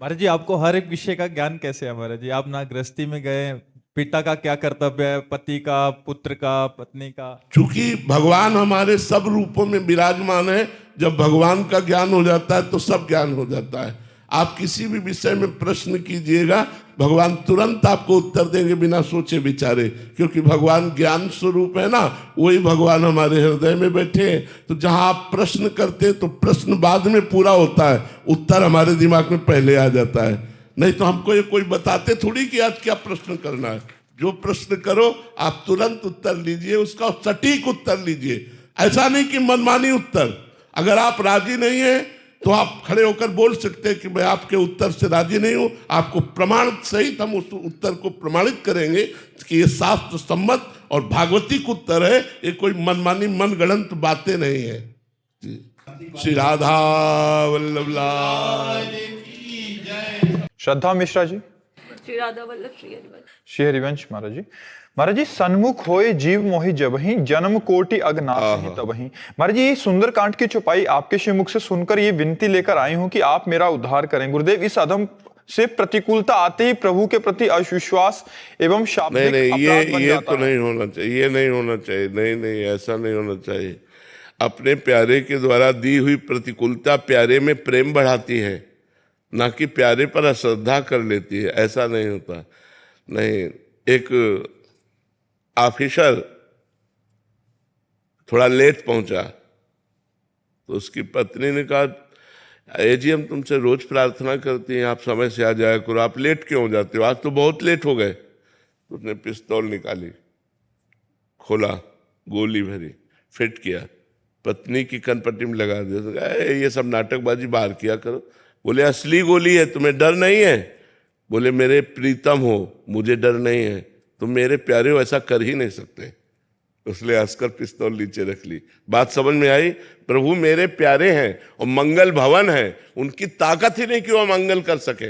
महाराज जी, आपको हर एक विषय का ज्ञान कैसे है महाराज जी? आप ना गृहस्थी में गए, पिता का क्या कर्तव्य है, पति का, पुत्र का, पत्नी का? चूंकि भगवान हमारे सब रूपों में विराजमान है, जब भगवान का ज्ञान हो जाता है तो सब ज्ञान हो जाता है। आप किसी भी विषय में प्रश्न कीजिएगा, भगवान तुरंत आपको उत्तर देंगे बिना सोचे विचारे, क्योंकि भगवान ज्ञान स्वरूप है ना, वही भगवान हमारे हृदय में बैठे हैं। तो जहां आप प्रश्न करते हैं तो प्रश्न बाद में पूरा होता है, उत्तर हमारे दिमाग में पहले आ जाता है। नहीं तो हमको ये कोई बताते थोड़ी कि आज क्या प्रश्न करना है। जो प्रश्न करो आप तुरंत उत्तर लीजिए, उसका सटीक उत्तर लीजिए। ऐसा नहीं कि मनमानी उत्तर। अगर आप राजी नहीं है तो आप खड़े होकर बोल सकते हैं कि मैं आपके उत्तर से राजी नहीं हूं, आपको प्रमाण सहित हम उस उत्तर को प्रमाणित करेंगे कि ये शास्त्र सम्मत और भागवतिक उत्तर है, ये कोई मनमानी मनगढ़ंत बातें नहीं है। श्री राधा वल्लभ लाल। श्रद्धा मिश्रा जी। श्री राधा वल्लभ श्री हरिवंश। श्री हरिवंश महाराज जी। महाराज जी, सन्मुख होए जीव मोहि जबहि, जन्म कोटि अगनाश तबहि। महाराज जी, सुंदर कांड की चौपाई आपके श्रीमुख से सुनकर ये विनती लेकर आई हूं कि आप मेरा उद्धार करें। गुरुदेव, इस अधम से प्रतिकूलता आते ही प्रभु के प्रति अविश्वास एवं शाब्दिक अपराध बन ये जाता तो नहीं होना चाहिए, ये नहीं होना चाहिए, नहीं, ऐसा नहीं होना चाहिए। अपने प्यारे के द्वारा दी हुई प्रतिकूलता प्यारे में प्रेम बढ़ाती है, ना कि प्यारे पर अश्रद्धा कर लेती है। ऐसा नहीं होता। नहीं, एक ऑफिसर थोड़ा लेट पहुंचा तो उसकी पत्नी ने कहा, जी हम तुमसे रोज प्रार्थना करती हैं, आप समय से आ जाया करो, आप लेट क्यों हो जाते हो, आज तो बहुत लेट हो गए। तो उसने पिस्तौल निकाली, खोला, गोली भरी, फिट किया, पत्नी की कनपट्टी में लगा दिया। ये सब नाटकबाजी बाहर किया करो। बोले असली गोली है, तुम्हें डर नहीं है? बोले मेरे प्रीतम हो, मुझे डर नहीं है, तुम मेरे प्यारे हो, ऐसा कर ही नहीं सकते। उसने हंसकर पिस्तौल नीचे रख ली। बात समझ में आई? प्रभु मेरे प्यारे हैं और मंगल भवन है, उनकी ताकत ही नहीं कि वो मंगल कर सके।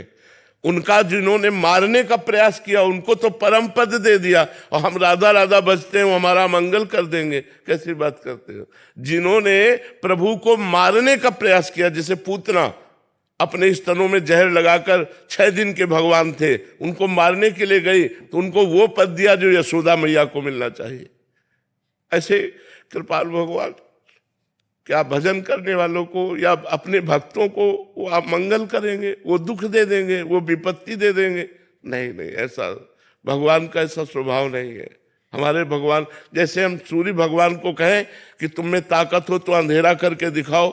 उनका जिन्होंने मारने का प्रयास किया उनको तो परम पद दे दिया, और हम राधा राधा बजते हैं, हमारा मंगल कर देंगे। कैसी बात करते हो? जिन्होंने प्रभु को मारने का प्रयास किया, जैसे पूतना अपने स्तनों में जहर लगाकर 6 दिन के भगवान थे, उनको मारने के लिए गई तो उनको वो पद दिया जो यशोदा मैया को मिलना चाहिए। ऐसे कृपाल भगवान क्या भजन करने वालों को या अपने भक्तों को वो आप मंगल करेंगे, वो दुख दे देंगे, वो विपत्ति दे देंगे? नहीं, ऐसा भगवान का ऐसा स्वभाव नहीं है। हमारे भगवान, जैसे हम सूर्य भगवान को कहें कि तुम में ताकत हो तो अंधेरा करके दिखाओ,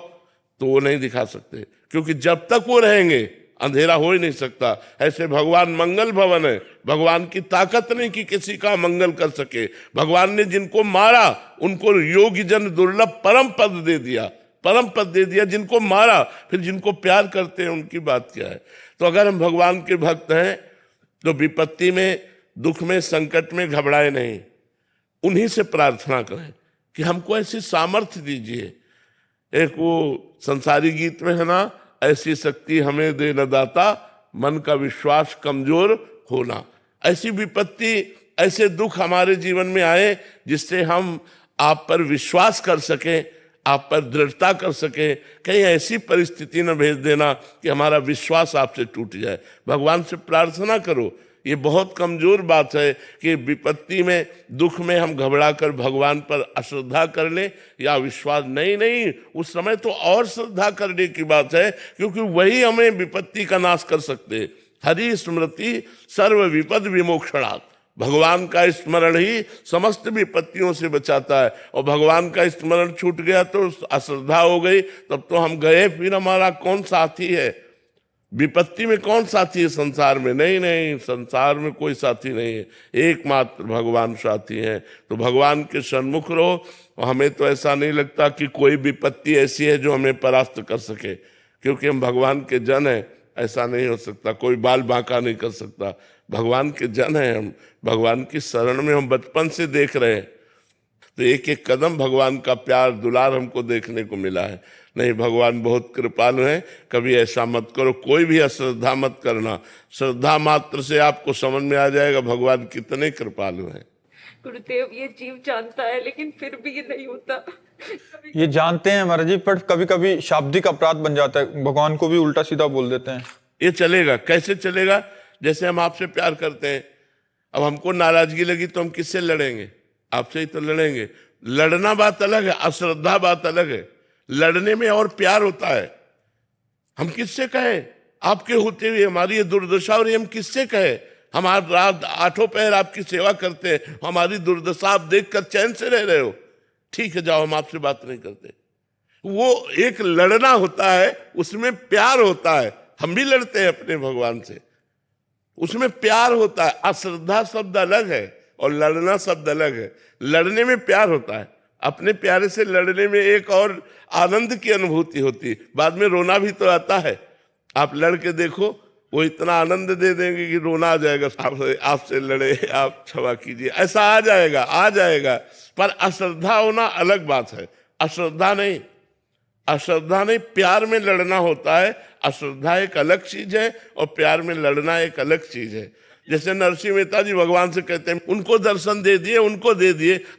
तो वो नहीं दिखा सकते, क्योंकि जब तक वो रहेंगे अंधेरा हो ही नहीं सकता। ऐसे भगवान मंगल भवन है, भगवान की ताकत नहीं कि किसी का मंगल कर सके। भगवान ने जिनको मारा उनको योगी जन दुर्लभ परम पद दे दिया, परम पद दे दिया। जिनको मारा, फिर जिनको प्यार करते हैं उनकी बात क्या है? तो अगर हम भगवान के भक्त हैं तो विपत्ति में, दुख में, संकट में घबराए नहीं, उन्हीं से प्रार्थना करें कि हमको ऐसी सामर्थ्य दीजिए। एक वो संसारी गीत में है ना, ऐसी शक्ति हमें दे न दाता, मन का विश्वास कमजोर होना। ऐसी विपत्ति, ऐसे दुख हमारे जीवन में आए जिससे हम आप पर विश्वास कर सकें, आप पर दृढ़ता कर सकें। कहीं ऐसी परिस्थिति न भेज देना कि हमारा विश्वास आपसे टूट जाए। भगवान से प्रार्थना करो। ये बहुत कमजोर बात है कि विपत्ति में, दुख में हम घबरा कर भगवान पर अश्रद्धा कर लें या विश्वास। नहीं, उस समय तो और श्रद्धा करने की बात है, क्योंकि वही हमें विपत्ति का नाश कर सकते। हरि स्मृति सर्व विपद विमोक्षणात्। भगवान का स्मरण ही समस्त विपत्तियों से बचाता है, और भगवान का स्मरण छूट गया तो अश्रद्धा हो गई, तब तो हम गए, फिर हमारा कौन साथी है? विपत्ति में कौन साथी है संसार में? नहीं, संसार में कोई साथी नहीं है, एकमात्र भगवान साथी हैं। तो भगवान के सन्मुख रहो। हमें तो ऐसा नहीं लगता कि कोई विपत्ति ऐसी है जो हमें परास्त कर सके, क्योंकि हम भगवान के जन हैं। ऐसा नहीं हो सकता, कोई बाल बांका नहीं कर सकता। भगवान के जन हैं हम, भगवान की शरण में हम बचपन से देख रहे हैं, तो एक एक कदम भगवान का प्यार दुलार हमको देखने को मिला है। नहीं, भगवान बहुत कृपालु हैं। कभी ऐसा मत करो, कोई भी अश्रद्धा मत करना। श्रद्धा मात्र से आपको समझ में आ जाएगा भगवान कितने कृपालु हैं। गुरुदेव, ये जीव जानता है लेकिन फिर भी ये नहीं होता। ये जानते हैं महाराज जी, पर कभी कभी शाब्दिक अपराध बन जाता है, भगवान को भी उल्टा सीधा बोल देते हैं। ये चलेगा? कैसे चलेगा? जैसे हम आपसे प्यार करते हैं, अब हमको नाराजगी लगी तो हम किससे लड़ेंगे? आपसे ही तो लड़ेंगे। लड़ना बात अलग है, अश्रद्धा बात अलग है। लड़ने में और प्यार होता है। हम किससे कहें? आपके होते हुए हमारी ये दुर्दशा, और ये हम किससे कहें? हम आज रात 8 पहर आपकी सेवा करते हैं, हमारी दुर्दशा आप देखकर चैन से रह रहे हो। ठीक है, जाओ, हम आपसे बात नहीं करते। वो एक लड़ना होता है, उसमें प्यार होता है। हम भी लड़ते हैं अपने भगवान से, उसमें प्यार होता है। अश्रद्धा शब्द अलग है और लड़ना शब्द अलग है। लड़ने में प्यार होता है, अपने प्यारे से लड़ने में एक और आनंद की अनुभूति होती है। बाद में रोना भी तो आता है। आप लड़ के देखो, वो इतना आनंद दे देंगे कि रोना आ जाएगा। आपसे लड़े, आप क्षमा कीजिए, ऐसा आ जाएगा। पर अश्रद्धा होना अलग बात है। अश्रद्धा नहीं, प्यार में लड़ना होता है। अश्रद्धा एक अलग चीज है और प्यार में लड़ना एक अलग चीज है। जैसे नरसिंह मेहता जी भगवान से कहते हैं, उनको दर्शन दे दिए,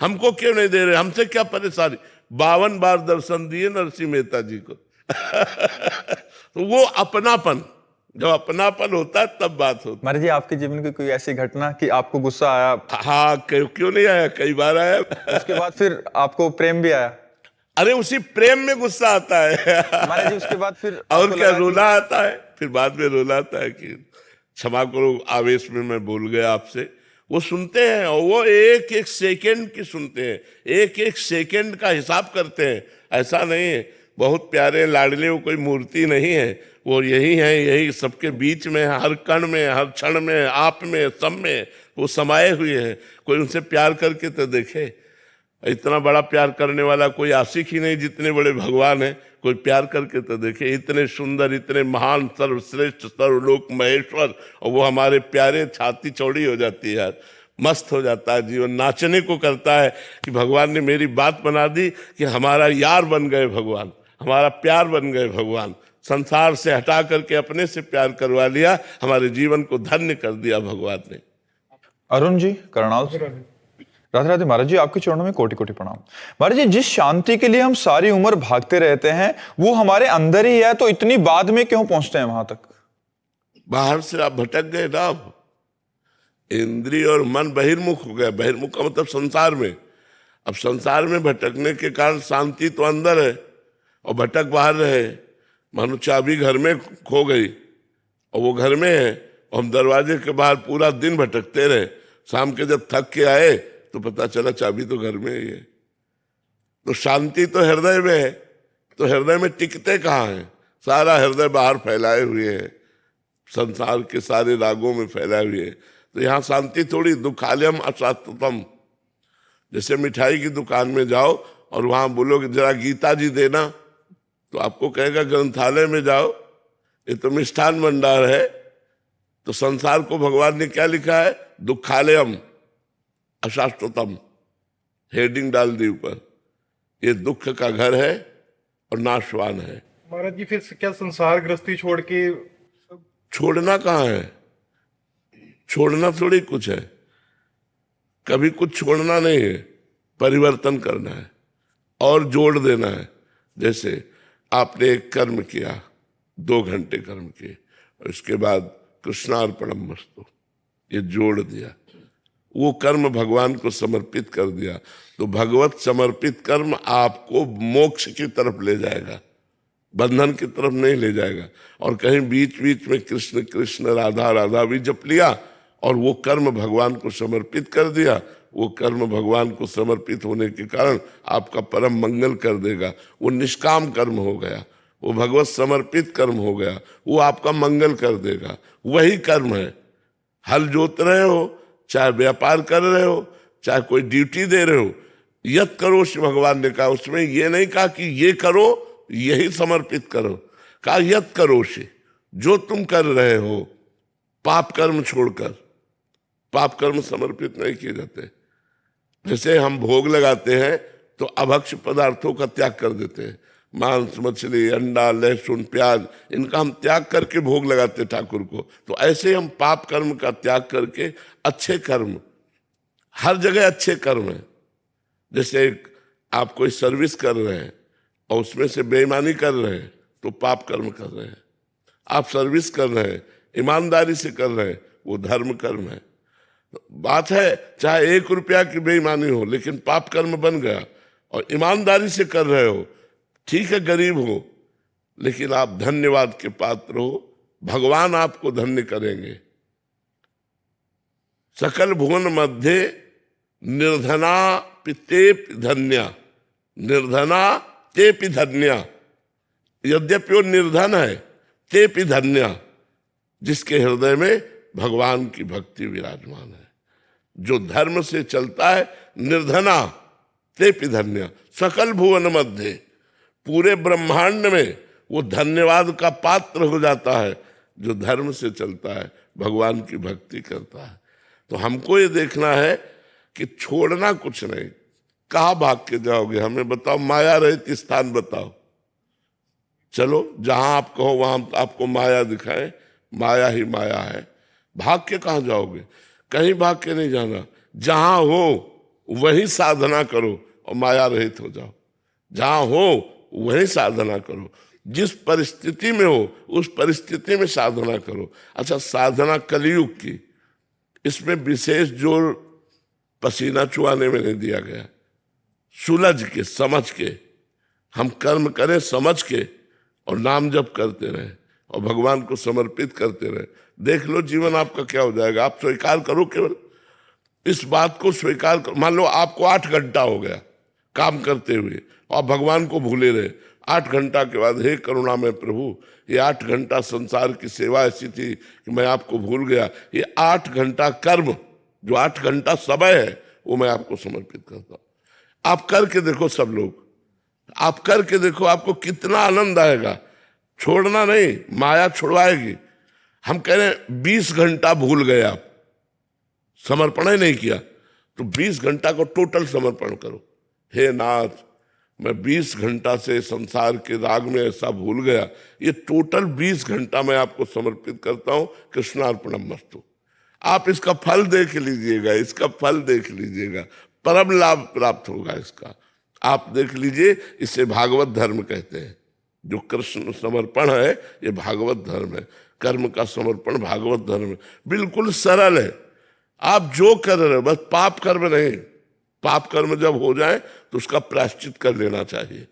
हमको क्यों नहीं दे रहे, हमसे क्या परेशानी। 52 बार दर्शन दिए नरसिंह मेहता जी को। तो वो अपनापन, जब अपनापन होता है तब बात होती है। महाराज जी, आपके जीवन की कोई ऐसी घटना कि आपको गुस्सा आया? हाँ, क्यों नहीं आया, कई बार आया। उसके बाद फिर आपको प्रेम भी आया? अरे उसी प्रेम में गुस्सा आता है। महाराज जी, उसके बाद फिर और क्या, रोना आता है। फिर बाद में रोना आता है कि क्षमा करो, आवेश में मैं बोल गया आपसे। वो सुनते हैं और वो एक एक सेकंड की सुनते हैं, एक एक सेकंड का हिसाब करते हैं। ऐसा नहीं है, बहुत प्यारे लाडले, वो कोई मूर्ति नहीं है, वो यही सबके बीच में, हर कण में, हर क्षण में, आप में, सब में वो समाये हुए हैं। कोई उनसे प्यार करके तो देखे। इतना बड़ा प्यार करने वाला कोई आशिक ही नहीं, जितने बड़े भगवान हैं। कोई प्यार करके तो देखे। इतने सुंदर, इतने महान, सर्वश्रेष्ठ, सर्वलोक महेश्वर, और वो हमारे प्यारे, छाती चौड़ी हो जाती है यार, मस्त हो जाता है जीवन, नाचने को करता है कि भगवान ने मेरी बात बना दी कि हमारा यार बन गए भगवान, हमारा प्यार बन गए भगवान। संसार से हटा करके अपने से प्यार करवा लिया, हमारे जीवन को धन्य कर दिया भगवान ने। अरुण जी करनाल से, राधे राधे। महाराज जी, आपके चरणों में कोटि कोटि प्रणाम। महाराज जी, जिस शांति के लिए हम सारी उम्र भागते रहते हैं वो हमारे अंदर ही है, तो इतनी बाद में क्यों पहुंचते हैं वहां तक? बाहर से आप भटक गए ना, अब इंद्रिय और मन बहिर्मुख हो गया। बहिर्मुख का मतलब संसार में। अब संसार में भटकने के कारण शांति तो अंदर है और भटक बाहर रहे। मानो चाबी घर में खो गई और वो घर में है और हम दरवाजे के बाहर पूरा दिन भटकते रहे। शाम के जब थक के आए तो पता चला चाबी तो घर में ही है। तो शांति तो हृदय में है, तो हृदय में टिकते कहाँ हैं? सारा हृदय बाहर फैलाए हुए है, संसार के सारे रागों में फैलाए हुए है। तो यहाँ शांति थोड़ी, दुखालयम अशांततम। जैसे मिठाई की दुकान में जाओ और वहां बोलो कि जरा गीता जी देना, तो आपको कहेगा ग्रंथालय में जाओ, ये तो मिष्ठान भंडार है। तो संसार को भगवान ने क्या लिखा है? दुखालयम अशाश्वतम, हेडिंग डाल दी ऊपर। ये दुख का घर है और नाशवान है। महाराज जी, फिर क्या संसार गृहस्थी छोड़ के? छोड़ना कहाँ है, छोड़ना थोड़ी कुछ है। कभी कुछ छोड़ना नहीं है, परिवर्तन करना है और जोड़ देना है। जैसे आपने एक कर्म किया, 2 घंटे कर्म किए और इसके बाद कृष्णार्पणमस्तु, ये जोड़ दिया, वो कर्म भगवान को समर्पित कर दिया। तो भगवत समर्पित कर्म आपको मोक्ष की तरफ ले जाएगा, बंधन की तरफ नहीं ले जाएगा। और कहीं बीच बीच में कृष्ण कृष्ण राधा राधा भी जप लिया और वो कर्म भगवान को समर्पित कर दिया। वो कर्म भगवान को समर्पित होने के कारण आपका परम मंगल कर देगा। वो निष्काम कर्म हो गया, वो भगवत समर्पित कर्म हो गया, वो आपका मंगल कर देगा। वही कर्म है। हल जोत रहे हो, चाहे व्यापार कर रहे हो, चाहे कोई ड्यूटी दे रहे हो, यत करो भगवान ने कहा। उसमें ये नहीं कहा कि ये करो, यही समर्पित करो, कहा यत करो से, जो तुम कर रहे हो पाप कर्म छोड़कर। पाप कर्म समर्पित नहीं किए जाते। जैसे हम भोग लगाते हैं तो अभक्ष पदार्थों का त्याग कर देते हैं, मांस मछली अंडा लहसुन प्याज, इनका हम त्याग करके भोग लगाते ठाकुर को। तो ऐसे हम पाप कर्म का त्याग करके अच्छे कर्म, हर जगह अच्छे कर्म है। जैसे आप कोई सर्विस कर रहे हैं और उसमें से बेईमानी कर रहे हैं तो पाप कर्म कर रहे हैं। आप सर्विस कर रहे हैं, ईमानदारी से कर रहे हैं, वो धर्म कर्म है। बात है चाहे 1 रुपया की बेईमानी हो, लेकिन पाप कर्म बन गया। और ईमानदारी से कर रहे हो, ठीक है गरीब हो, लेकिन आप धन्यवाद के पात्र हो, भगवान आपको धन्य करेंगे। सकल भुवन मध्य निर्धना पितेप धन्या, निर्धना तेपि धन्या। यद्यपि वो निर्धन है, तेपि धन्या, जिसके हृदय में भगवान की भक्ति विराजमान है। जो धर्म से चलता है, निर्धना तेपि धन्य सकल भुवन मध्य, पूरे ब्रह्मांड में वो धन्यवाद का पात्र हो जाता है जो धर्म से चलता है, भगवान की भक्ति करता है। तो हमको ये देखना है कि छोड़ना कुछ नहीं। कहाँ भाग के जाओगे? हमें बताओ, माया रहित स्थान बताओ। चलो जहां आप कहो वहां आपको माया दिखाए, माया ही माया है। भाग के कहाँ जाओगे? कहीं भाग के नहीं जाना। जहां हो वही साधना करो और माया रहित हो जाओ। जहां हो वही साधना करो। जिस परिस्थिति में हो उस परिस्थिति में साधना करो। अच्छा, साधना कलयुग की, इसमें विशेष जोर पसीना चुआने में नहीं दिया गया। सुलझ के, समझ के हम कर्म करें, समझ के, और नाम जप करते रहे और भगवान को समर्पित करते रहे। देख लो जीवन आपका क्या हो जाएगा। आप स्वीकार करो, केवल इस बात को स्वीकार करो। मान लो आपको 8 घंटा हो गया काम करते हुए और भगवान को भूले रहे। 8 घंटा के बाद, हे करुणामय प्रभु, ये 8 घंटा संसार की सेवा ऐसी थी कि मैं आपको भूल गया। ये 8 घंटा कर्म, जो 8 घंटा समय है, वो मैं आपको समर्पित करता हूं। आप करके देखो, सब लोग आप करके देखो, आपको कितना आनंद आएगा। छोड़ना नहीं, माया छुड़वाएगी। हम कह रहे हैं 20 घंटा भूल गए, आप समर्पण ही नहीं किया, तो 20 घंटा को टोटल समर्पण करो। हे नाथ, मैं 20 घंटा से संसार के राग में ऐसा भूल गया, ये टोटल 20 घंटा मैं आपको समर्पित करता हूं। कृष्णार्पणमस्तु। आप इसका फल देख लीजिएगा, इसका फल देख लीजिएगा, परम लाभ प्राप्त होगा इसका। आप देख लीजिए, इसे भागवत धर्म कहते हैं। जो कृष्ण समर्पण है ये भागवत धर्म है। कर्म का समर्पण भागवत धर्म है। बिल्कुल सरल है। आप जो कर रहे हो, बस पाप कर्म नहीं। पाप कर्म जब हो जाए तो उसका प्रायश्चित कर लेना चाहिए।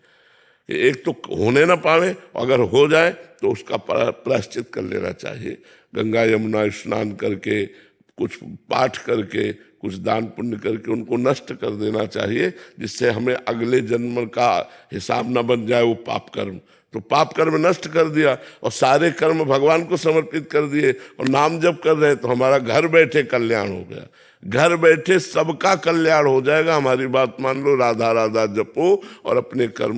एक तो होने ना पावे, अगर हो जाए तो उसका प्रायश्चित कर लेना चाहिए। गंगा यमुना स्नान करके, कुछ पाठ करके, कुछ दान पुण्य करके उनको नष्ट कर देना चाहिए, जिससे हमें अगले जन्म का हिसाब न बन जाए वो पाप कर्म। तो पाप कर्म नष्ट कर दिया और सारे कर्म भगवान को समर्पित कर दिए और नाम जप कर रहे, तो हमारा घर बैठे कल्याण हो गया। घर बैठे सबका कल्याण हो जाएगा। हमारी बात मान लो, राधा राधा जपो और अपने कर्मों